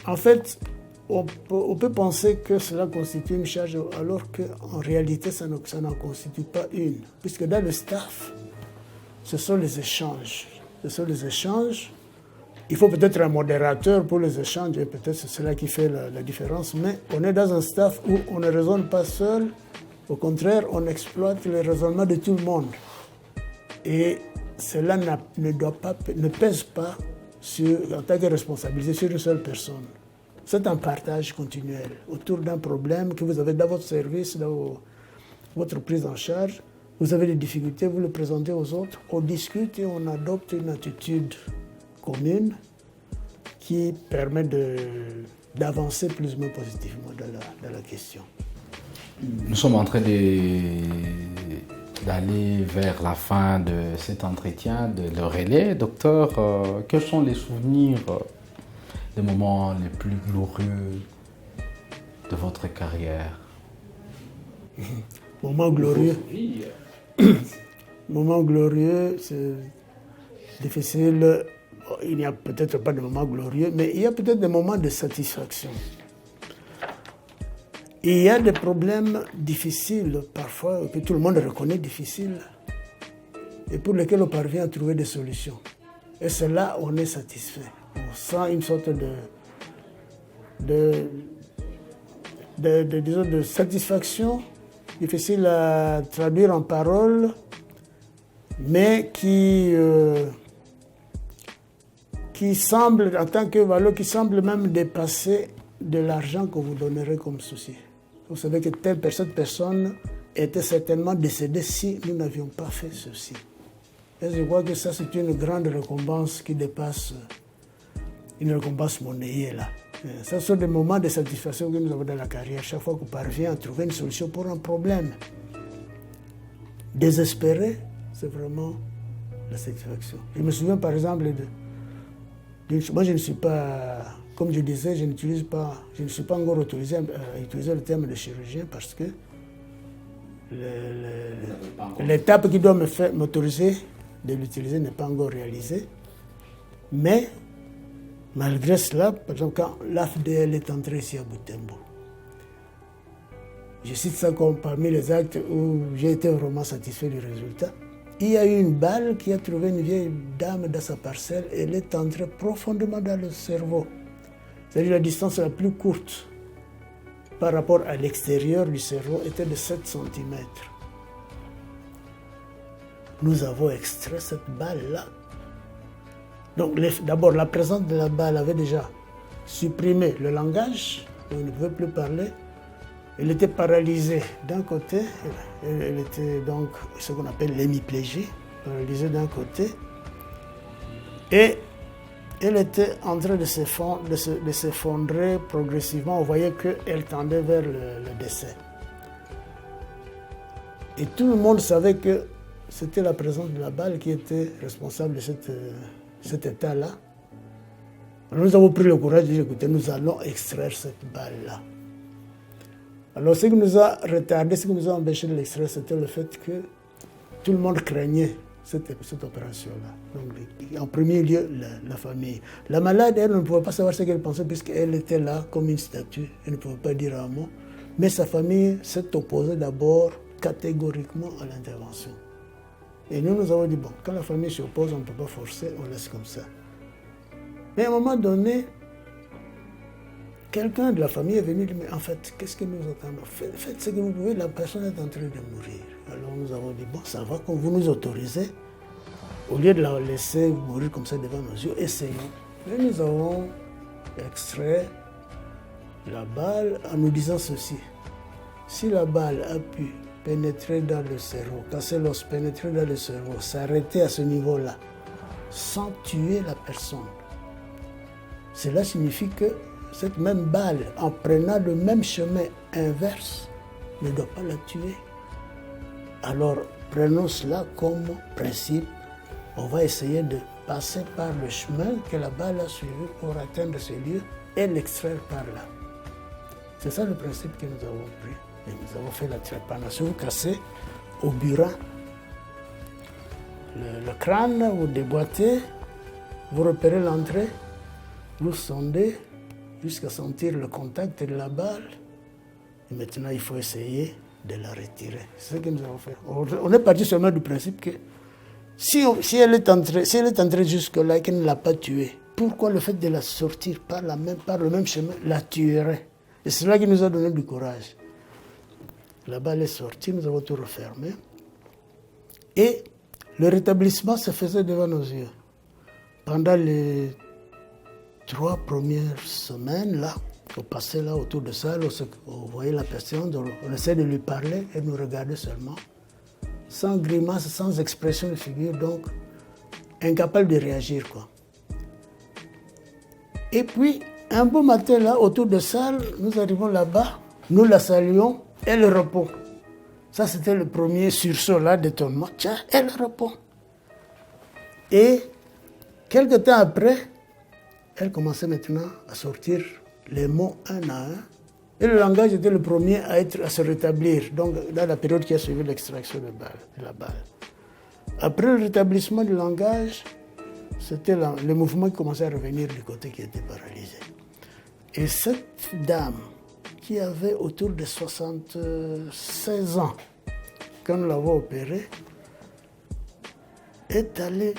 en fait, on peut penser que cela constitue une charge, alors qu'en réalité, ça n'en constitue pas une. Puisque dans le staff, ce sont les échanges. Ce sont les échanges. Il faut peut-être un modérateur pour les échanges, et peut-être c'est cela qui fait la différence. Mais on est dans un staff où on ne raisonne pas seul. Au contraire, on exploite le raisonnement de tout le monde. Et cela ne pèse pas en tant que responsabilité sur une seule personne. C'est un partage continuel autour d'un problème que vous avez dans votre service, dans votre prise en charge. Vous avez des difficultés, vous le présentez aux autres, on discute et on adopte une attitude commune qui permet d'avancer plus ou moins positivement dans la question. Nous sommes en train d'aller vers la fin de cet entretien de Le Relais. Docteur, quels sont les souvenirs, les moments les plus glorieux de votre carrière? Moment glorieux. Moment glorieux, c'est difficile. Il n'y a peut-être pas de moment glorieux, mais il y a peut-être des moments de satisfaction. Et il y a des problèmes difficiles, parfois, que tout le monde reconnaît difficiles, et pour lesquels on parvient à trouver des solutions. Et c'est là où on est satisfait. On sent une sorte de satisfaction, difficile à traduire en paroles, mais qui semble, en tant que valeur, qui semble même dépasser de l'argent que vous donnerez comme souci. Vous savez que cette personne était certainement décédée si nous n'avions pas fait ceci. Et je crois que ça, c'est une grande récompense qui dépasse une récompense monnayée là. Ça sont des moments de satisfaction que nous avons dans la carrière, chaque fois qu'on parvient à trouver une solution pour un problème. Désespéré, c'est vraiment la satisfaction. Je me souviens par exemple moi je ne suis pas, comme je disais, je ne suis pas encore autorisé à utiliser le terme de chirurgien parce que l'étape qui doit m'autoriser de l'utiliser n'est pas encore réalisée. Mais malgré cela, par exemple, quand l'AFDL est entré ici à Butembo, je cite ça comme parmi les actes où j'ai été vraiment satisfait du résultat. Il y a eu une balle qui a trouvé une vieille dame dans sa parcelle et elle est entrée profondément dans le cerveau. C'est-à-dire la distance la plus courte par rapport à l'extérieur du cerveau était de 7 cm. Nous avons extrait cette balle-là. Donc d'abord, la présence de la balle avait déjà supprimé le langage, on ne pouvait plus parler. Elle était paralysée d'un côté, elle était donc ce qu'on appelle l'hémiplégie, paralysée d'un côté, et elle était en train de s'effondrer progressivement. On voyait qu'elle tendait vers le décès. Et tout le monde savait que c'était la présence de la balle qui était responsable de cet état-là. Alors nous avons pris le courage de dire, écoutez, nous allons extraire cette balle-là. Alors ce qui nous a retardé, ce qui nous a empêché de l'extraire, c'était le fait que tout le monde craignait cette opération-là. Donc en premier lieu, la famille. La malade, elle ne pouvait pas savoir ce qu'elle pensait puisqu'elle était là comme une statue. Elle ne pouvait pas dire un mot. Mais sa famille s'est opposée d'abord catégoriquement à l'intervention. Et nous avons dit, bon, quand la famille s'oppose, on ne peut pas forcer, on laisse comme ça. Mais à un moment donné, quelqu'un de la famille est venu dire, mais en fait, qu'est-ce que nous attendons? Faites ce que vous pouvez, la personne est en train de mourir. Alors nous avons dit, bon, ça va, quand vous nous autorisez, au lieu de la laisser mourir comme ça devant nos yeux, essayons. Et nous avons extrait la balle en nous disant ceci. Si la balle a pu pénétrer dans le cerveau, casser l'os, pénétrer dans le cerveau, s'arrêter à ce niveau-là, sans tuer la personne, cela signifie que cette même balle, en prenant le même chemin inverse, ne doit pas la tuer. Alors, prenons cela comme principe. On va essayer de passer par le chemin que la balle a suivi pour atteindre ce lieu et l'extraire par là. C'est ça le principe que nous avons pris. Et nous avons fait la trépanation. Vous cassez au burin le crâne, vous déboîtez, vous repérez l'entrée, vous sondez, jusqu'à sentir le contact de la balle. Et maintenant, il faut essayer de la retirer. C'est ce que nous avons fait. On est parti seulement du principe que si elle est entrée jusque-là et qu'elle ne l'a pas tuée, pourquoi le fait de la sortir par le même chemin la tuerait? Et c'est cela qui nous a donné du courage. La balle est sortie, nous avons tout refermé. Et le rétablissement se faisait devant nos yeux. Pendant les 3 premières semaines, là, on passait là autour de ça, on voyait la personne, on essayait de lui parler, elle nous regardait seulement, sans grimace, sans expression de figure, donc incapable de réagir, quoi. Et puis, un beau matin, là, autour de ça, nous arrivons là-bas, nous la saluons, elle répond. Ça, c'était le premier sursaut, là, d'étonnement. Tiens, elle répond. Et, quelque temps après, elle commençait maintenant à sortir les mots un à un. Et le langage était le premier à se rétablir, donc dans la période qui a suivi l'extraction de la balle. Après le rétablissement du langage, c'était le mouvement qui commençait à revenir du côté qui était paralysé. Et cette dame qui avait autour de 76 ans, quand nous l'avons opérée, est allée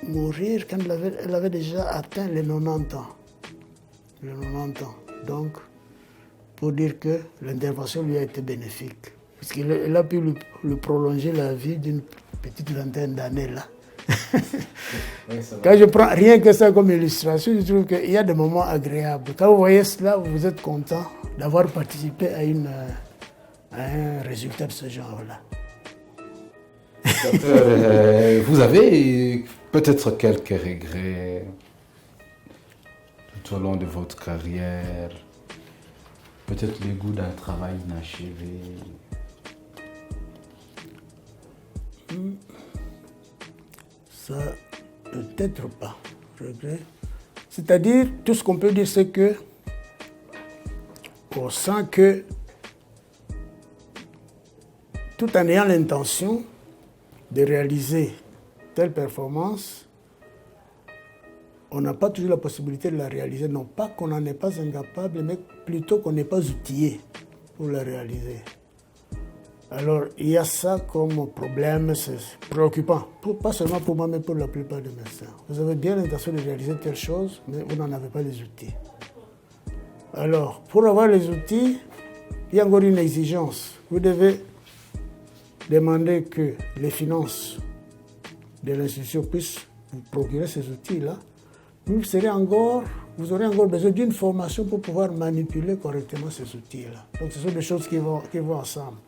mourir quand elle avait déjà atteint les 90 ans. Les 90 ans. Donc, pour dire que l'intervention lui a été bénéfique. Puisqu'il a pu lui prolonger la vie d'une petite vingtaine d'années là. Oui, quand je prends rien que ça comme illustration, je trouve qu'il y a des moments agréables. Quand vous voyez cela, vous êtes content d'avoir participé à un résultat de ce genre-là. Vous avez peut-être quelques regrets tout au long de votre carrière, peut-être le goût d'un travail inachevé. Ça, peut-être pas. Regret. C'est-à-dire, tout ce qu'on peut dire, c'est que on sent que tout en ayant l'intention de réaliser telle performance, on n'a pas toujours la possibilité de la réaliser. Non pas qu'on n'en est pas incapable, mais plutôt qu'on n'est pas outillé pour la réaliser. Alors, il y a ça comme problème, c'est préoccupant. Pas seulement pour moi, mais pour la plupart des médecins. Vous avez bien l'intention de réaliser telle chose, mais vous n'en avez pas les outils. Alors, pour avoir les outils, il y a encore une exigence. Vous devez demander que les finances de l'institution puissent vous procurer ces outils-là. Vous aurez encore besoin d'une formation pour pouvoir manipuler correctement ces outils-là. Donc, ce sont des choses qui vont ensemble.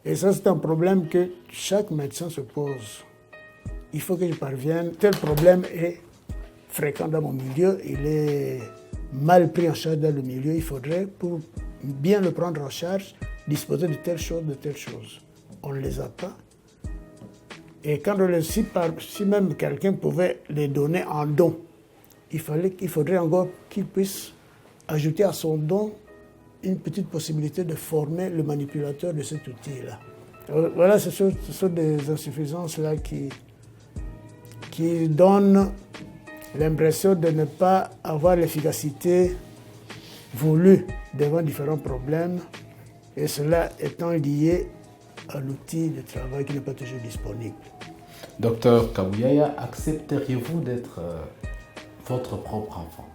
Et ça, c'est un problème que chaque médecin se pose. Il faut que je parvienne. Tel problème est fréquent dans mon milieu, il est mal pris en charge dans le milieu. Il faudrait, pour bien le prendre en charge, disposer de telle chose, de telle chose. On ne les a pas. Et quand si même quelqu'un pouvait les donner en don, il faudrait encore qu'il puisse ajouter à son don une petite possibilité de former le manipulateur de cet outil-là. Voilà, ce sont des insuffisances-là qui donnent l'impression de ne pas avoir l'efficacité voulue devant différents problèmes, et cela étant lié à l'outil de travail qui n'est pas toujours disponible. Docteur Kabouyaya, accepteriez-vous d'être votre propre enfant?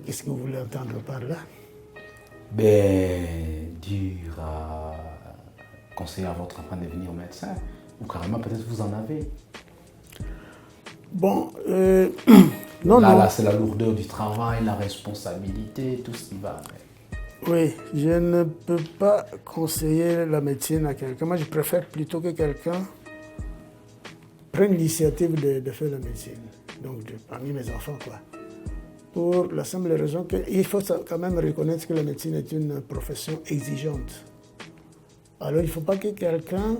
Qu'est-ce que vous voulez entendre par là? Dire conseiller à votre enfant de devenir médecin, ou carrément peut-être vous en avez. Bon, non. Là, c'est la lourdeur du travail, la responsabilité, tout ce qui va avec. Oui, je ne peux pas conseiller la médecine à quelqu'un. Moi, je préfère plutôt que quelqu'un prenne l'initiative de faire la médecine. Donc, parmi mes enfants, quoi. Pour la simple raison qu'il faut quand même reconnaître que la médecine est une profession exigeante. Alors, il ne faut pas que quelqu'un,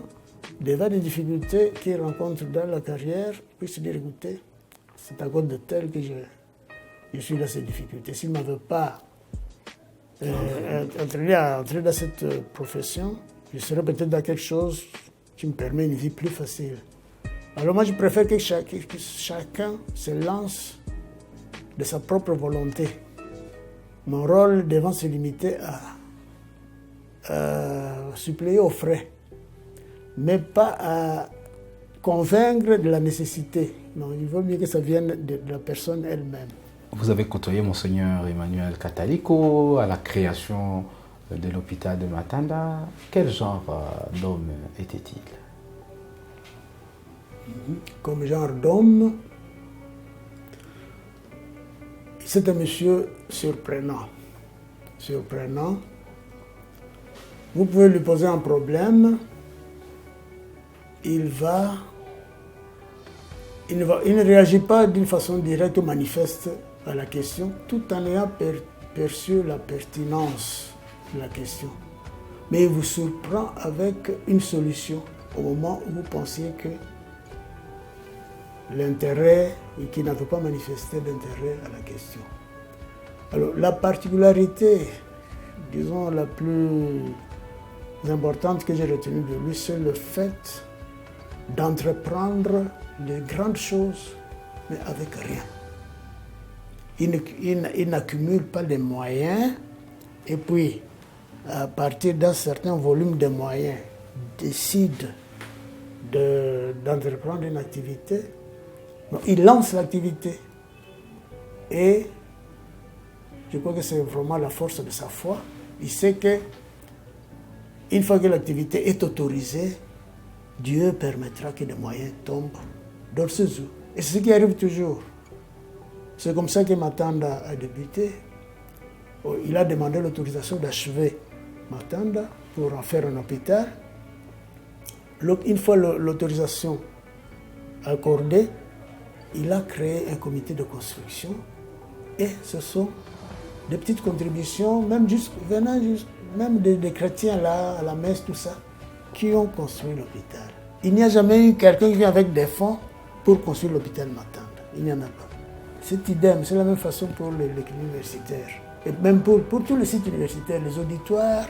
devant des difficultés qu'il rencontre dans la carrière, puisse dire, écoutez, c'est à cause de tel que je suis dans ces difficultés. S'il ne m'avait pas entrer dans cette profession, je serais peut-être dans quelque chose qui me permet une vie plus facile. Alors moi, je préfère que chacun se lance de sa propre volonté. Mon rôle devant se limiter à suppléer aux frais, mais pas à convaincre de la nécessité. Non, il vaut mieux que ça vienne de la personne elle-même. Vous avez côtoyé Monseigneur Emmanuel Kataliko à la création de l'hôpital de Matanda. Quel genre d'homme était-il? Comme genre d'homme, c'est un monsieur surprenant. Surprenant. Vous pouvez lui poser un problème, il ne réagit pas d'une façon directe ou manifeste à la question, tout en ayant perçu la pertinence de la question. Mais il vous surprend avec une solution au moment où vous pensiez que l'intérêt, et qu'il n'avait pas manifesté d'intérêt à la question. Alors, la particularité, disons, la plus importante que j'ai retenue de lui, c'est le fait d'entreprendre de grandes choses, mais avec rien. il n'accumule pas les moyens et puis, à partir d'un certain volume de moyens, décide d'entreprendre une activité. Non, il lance l'activité. Et je crois que c'est vraiment la force de sa foi. Il sait que une fois que l'activité est autorisée, Dieu permettra que des moyens tombent dans ses eaux. Et c'est ce qui arrive toujours. C'est comme ça que Matanda a débuté. Il a demandé l'autorisation d'achever Matanda pour en faire un hôpital. Une fois l'autorisation accordée, il a créé un comité de construction et ce sont des petites contributions, même des chrétiens là, à la messe, tout ça, qui ont construit l'hôpital. Il n'y a jamais eu quelqu'un qui vient avec des fonds pour construire l'hôpital Matanda. Il n'y en a pas. C'est idem, c'est la même façon pour les universitaires. Et même pour tous les sites universitaires, les auditoires,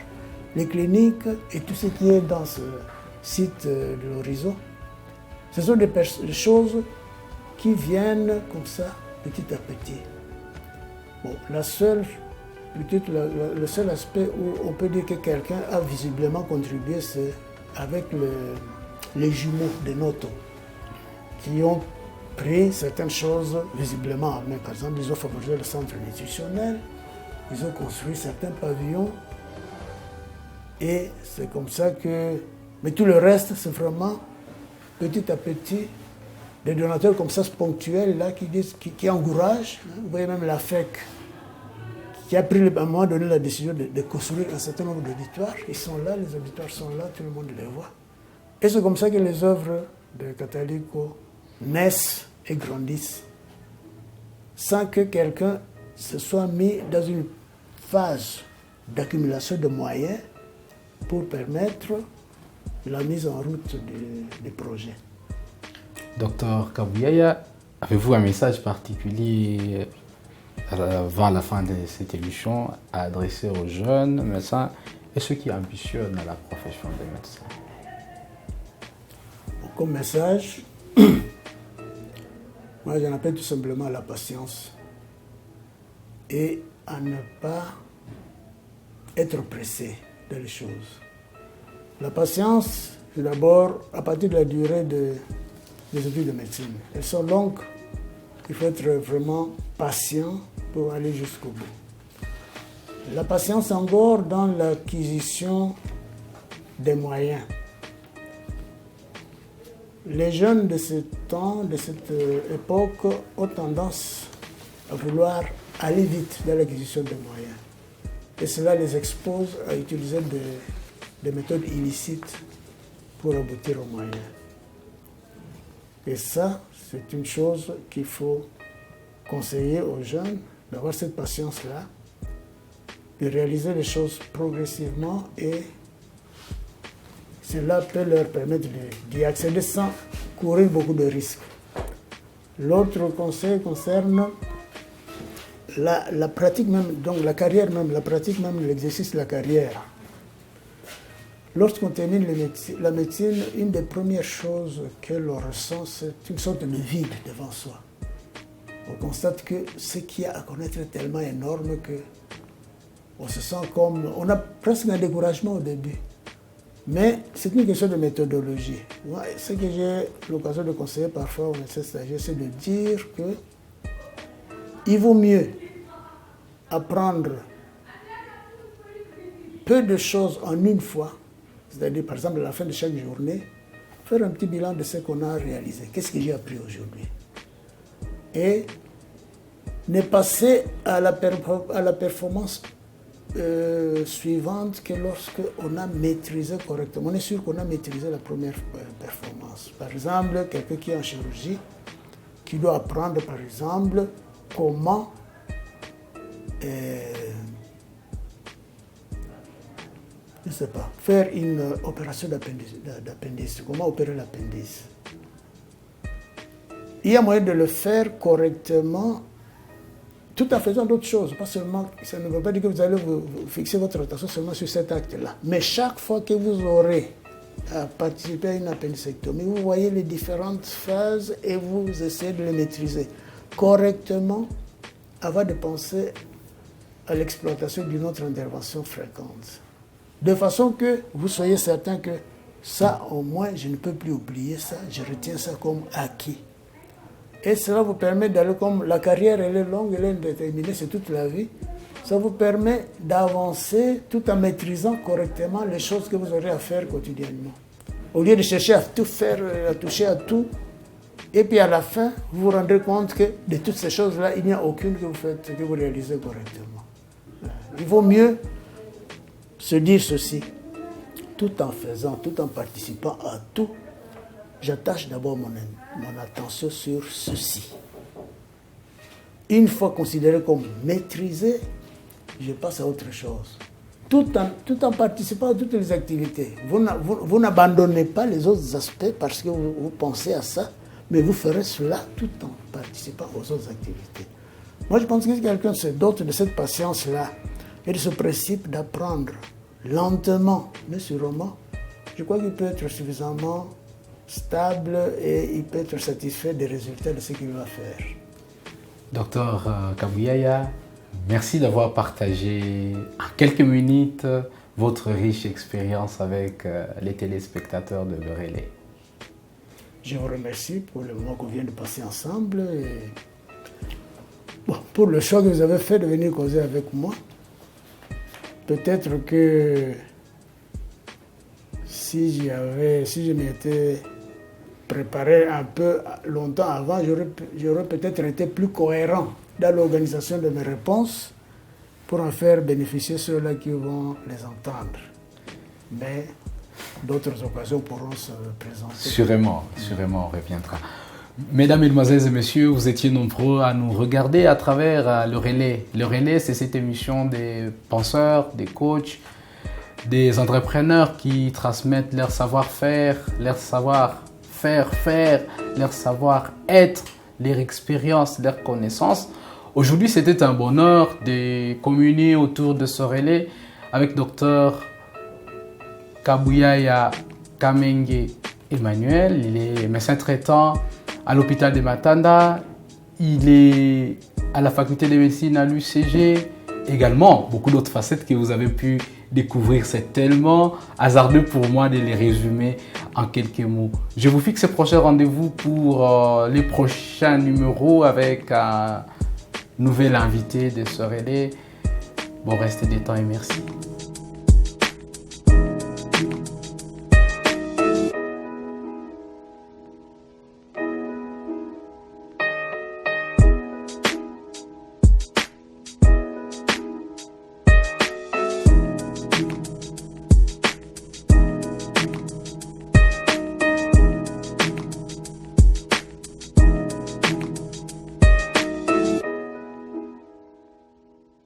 les cliniques et tout ce qui est dans ce site de l'horizon. Ce sont des choses qui viennent comme ça, petit à petit. Bon, le seul aspect où on peut dire que quelqu'un a visiblement contribué, c'est avec les jumeaux de Noto, qui ont pris certaines choses visiblement. Mais par exemple, ils ont favorisé le centre nutritionnel, ils ont construit certains pavillons, et c'est comme ça que... Mais tout le reste, c'est vraiment petit à petit, des donateurs comme ça, ponctuels, là, qui encouragent. Vous voyez même la FEC, qui a pris à un moment donné la décision de construire un certain nombre d'auditoires. Ils sont là, les auditoires sont là, tout le monde les voit. Et c'est comme ça que les œuvres de Catalico naissent et grandissent, sans que quelqu'un se soit mis dans une phase d'accumulation de moyens pour permettre la mise en route des projets. Docteur Kabuyaya, avez-vous un message particulier avant la fin de cette émission à adresser aux jeunes médecins et ceux qui ambitionnent la profession de médecin? Comme message, moi j'en appelle tout simplement à la patience et à ne pas être pressé dans les choses. La patience, c'est d'abord à partir de la durée des études de médecine. Elles sont longues, il faut être vraiment patient pour aller jusqu'au bout. La patience encore dans l'acquisition des moyens. Les jeunes de ce temps, de cette époque, ont tendance à vouloir aller vite dans l'acquisition des moyens. Et cela les expose à utiliser des méthodes illicites pour aboutir aux moyens. Et ça, c'est une chose qu'il faut conseiller aux jeunes, d'avoir cette patience-là, de réaliser les choses progressivement et cela peut leur permettre d'y accéder sans courir beaucoup de risques. L'autre conseil concerne la pratique même, donc la carrière même, la pratique même de l'exercice de la carrière. Lorsqu'on termine la médecine, une des premières choses que l'on ressent, c'est une sorte de vide devant soi. On constate que ce qu'il y a à connaître est tellement énorme qu'on se sent comme... On a presque un découragement au début. Mais c'est une question de méthodologie. Moi, ce que j'ai l'occasion de conseiller parfois aux médecins stagiaires, c'est de dire qu'il vaut mieux apprendre peu de choses en une fois, c'est-à-dire par exemple à la fin de chaque journée, faire un petit bilan de ce qu'on a réalisé. Qu'est-ce que j'ai appris aujourd'hui? Et ne passer à la performance suivante que lorsque on a maîtrisé correctement. On est sûr qu'on a maîtrisé la première performance. Par exemple, quelqu'un qui est en chirurgie, qui doit apprendre par exemple comment je ne sais pas, faire une opération d'appendice, comment opérer l'appendice. Il y a moyen de le faire correctement tout en faisant d'autres choses. Pas seulement, ça ne veut pas dire que vous allez vous fixer votre attention seulement sur cet acte-là. Mais chaque fois que vous aurez à participer à une appendicectomie, vous voyez les différentes phases et vous essayez de les maîtriser correctement avant de penser à l'exploitation d'une autre intervention fréquente. De façon que vous soyez certain que ça, au moins, je ne peux plus oublier ça, je retiens ça comme acquis. Et cela vous permet d'aller comme la carrière, elle est longue, elle est indéterminée, c'est toute la vie. Ça vous permet d'avancer tout en maîtrisant correctement les choses que vous aurez à faire quotidiennement. Au lieu de chercher à tout faire, à toucher à tout, et puis à la fin, vous vous rendrez compte que de toutes ces choses-là, il n'y a aucune que vous faites, que vous réalisez correctement. Il vaut mieux se dire ceci, tout en faisant, tout en participant à tout, j'attache d'abord mon attention sur ceci. Une fois considéré comme maîtrisé, je passe à autre chose. Tout en participant à toutes les activités. Vous n'abandonnez pas les autres aspects parce que vous pensez à ça, mais vous ferez cela tout en participant aux autres activités. Moi, je pense que si quelqu'un se dote de cette patience-là et de ce principe d'apprendre lentement, mais sûrement, je crois qu'il peut être suffisamment stable et il peut être satisfait des résultats de ce qu'il va faire. Docteur Kabuyaya, merci d'avoir partagé en quelques minutes votre riche expérience avec les téléspectateurs de Le Relais. Je vous remercie pour le moment qu'on vient de passer ensemble et pour le choix que vous avez fait de venir causer avec moi. Peut-être que si je m'étais préparé un peu longtemps avant, j'aurais peut-être été plus cohérent dans l'organisation de mes réponses pour en faire bénéficier ceux-là qui vont les entendre. Mais d'autres occasions pourront se présenter. Sûrement, on reviendra. Mesdames, Mesdemoiselles et Messieurs, vous étiez nombreux à nous regarder à travers Le Relais. Le Relais, c'est cette émission des penseurs, des coachs, des entrepreneurs qui transmettent leur savoir-faire, leur savoir-faire, leur savoir-être, leur expérience, leur connaissance. Aujourd'hui, c'était un bonheur de communier autour de ce relais avec Dr Kabuyaya Kamenge Emmanuel. Il est médecin traitant à l'hôpital de Matanda. Il est à la faculté de médecine à l'UCG. Également, beaucoup d'autres facettes que vous avez pu découvrir. C'est tellement hasardeux pour moi de les résumer en quelques mots. Je vous fixe ce prochain rendez-vous pour les prochains numéros avec un nouvel invité de ce relais. Bon, restez détendus et merci.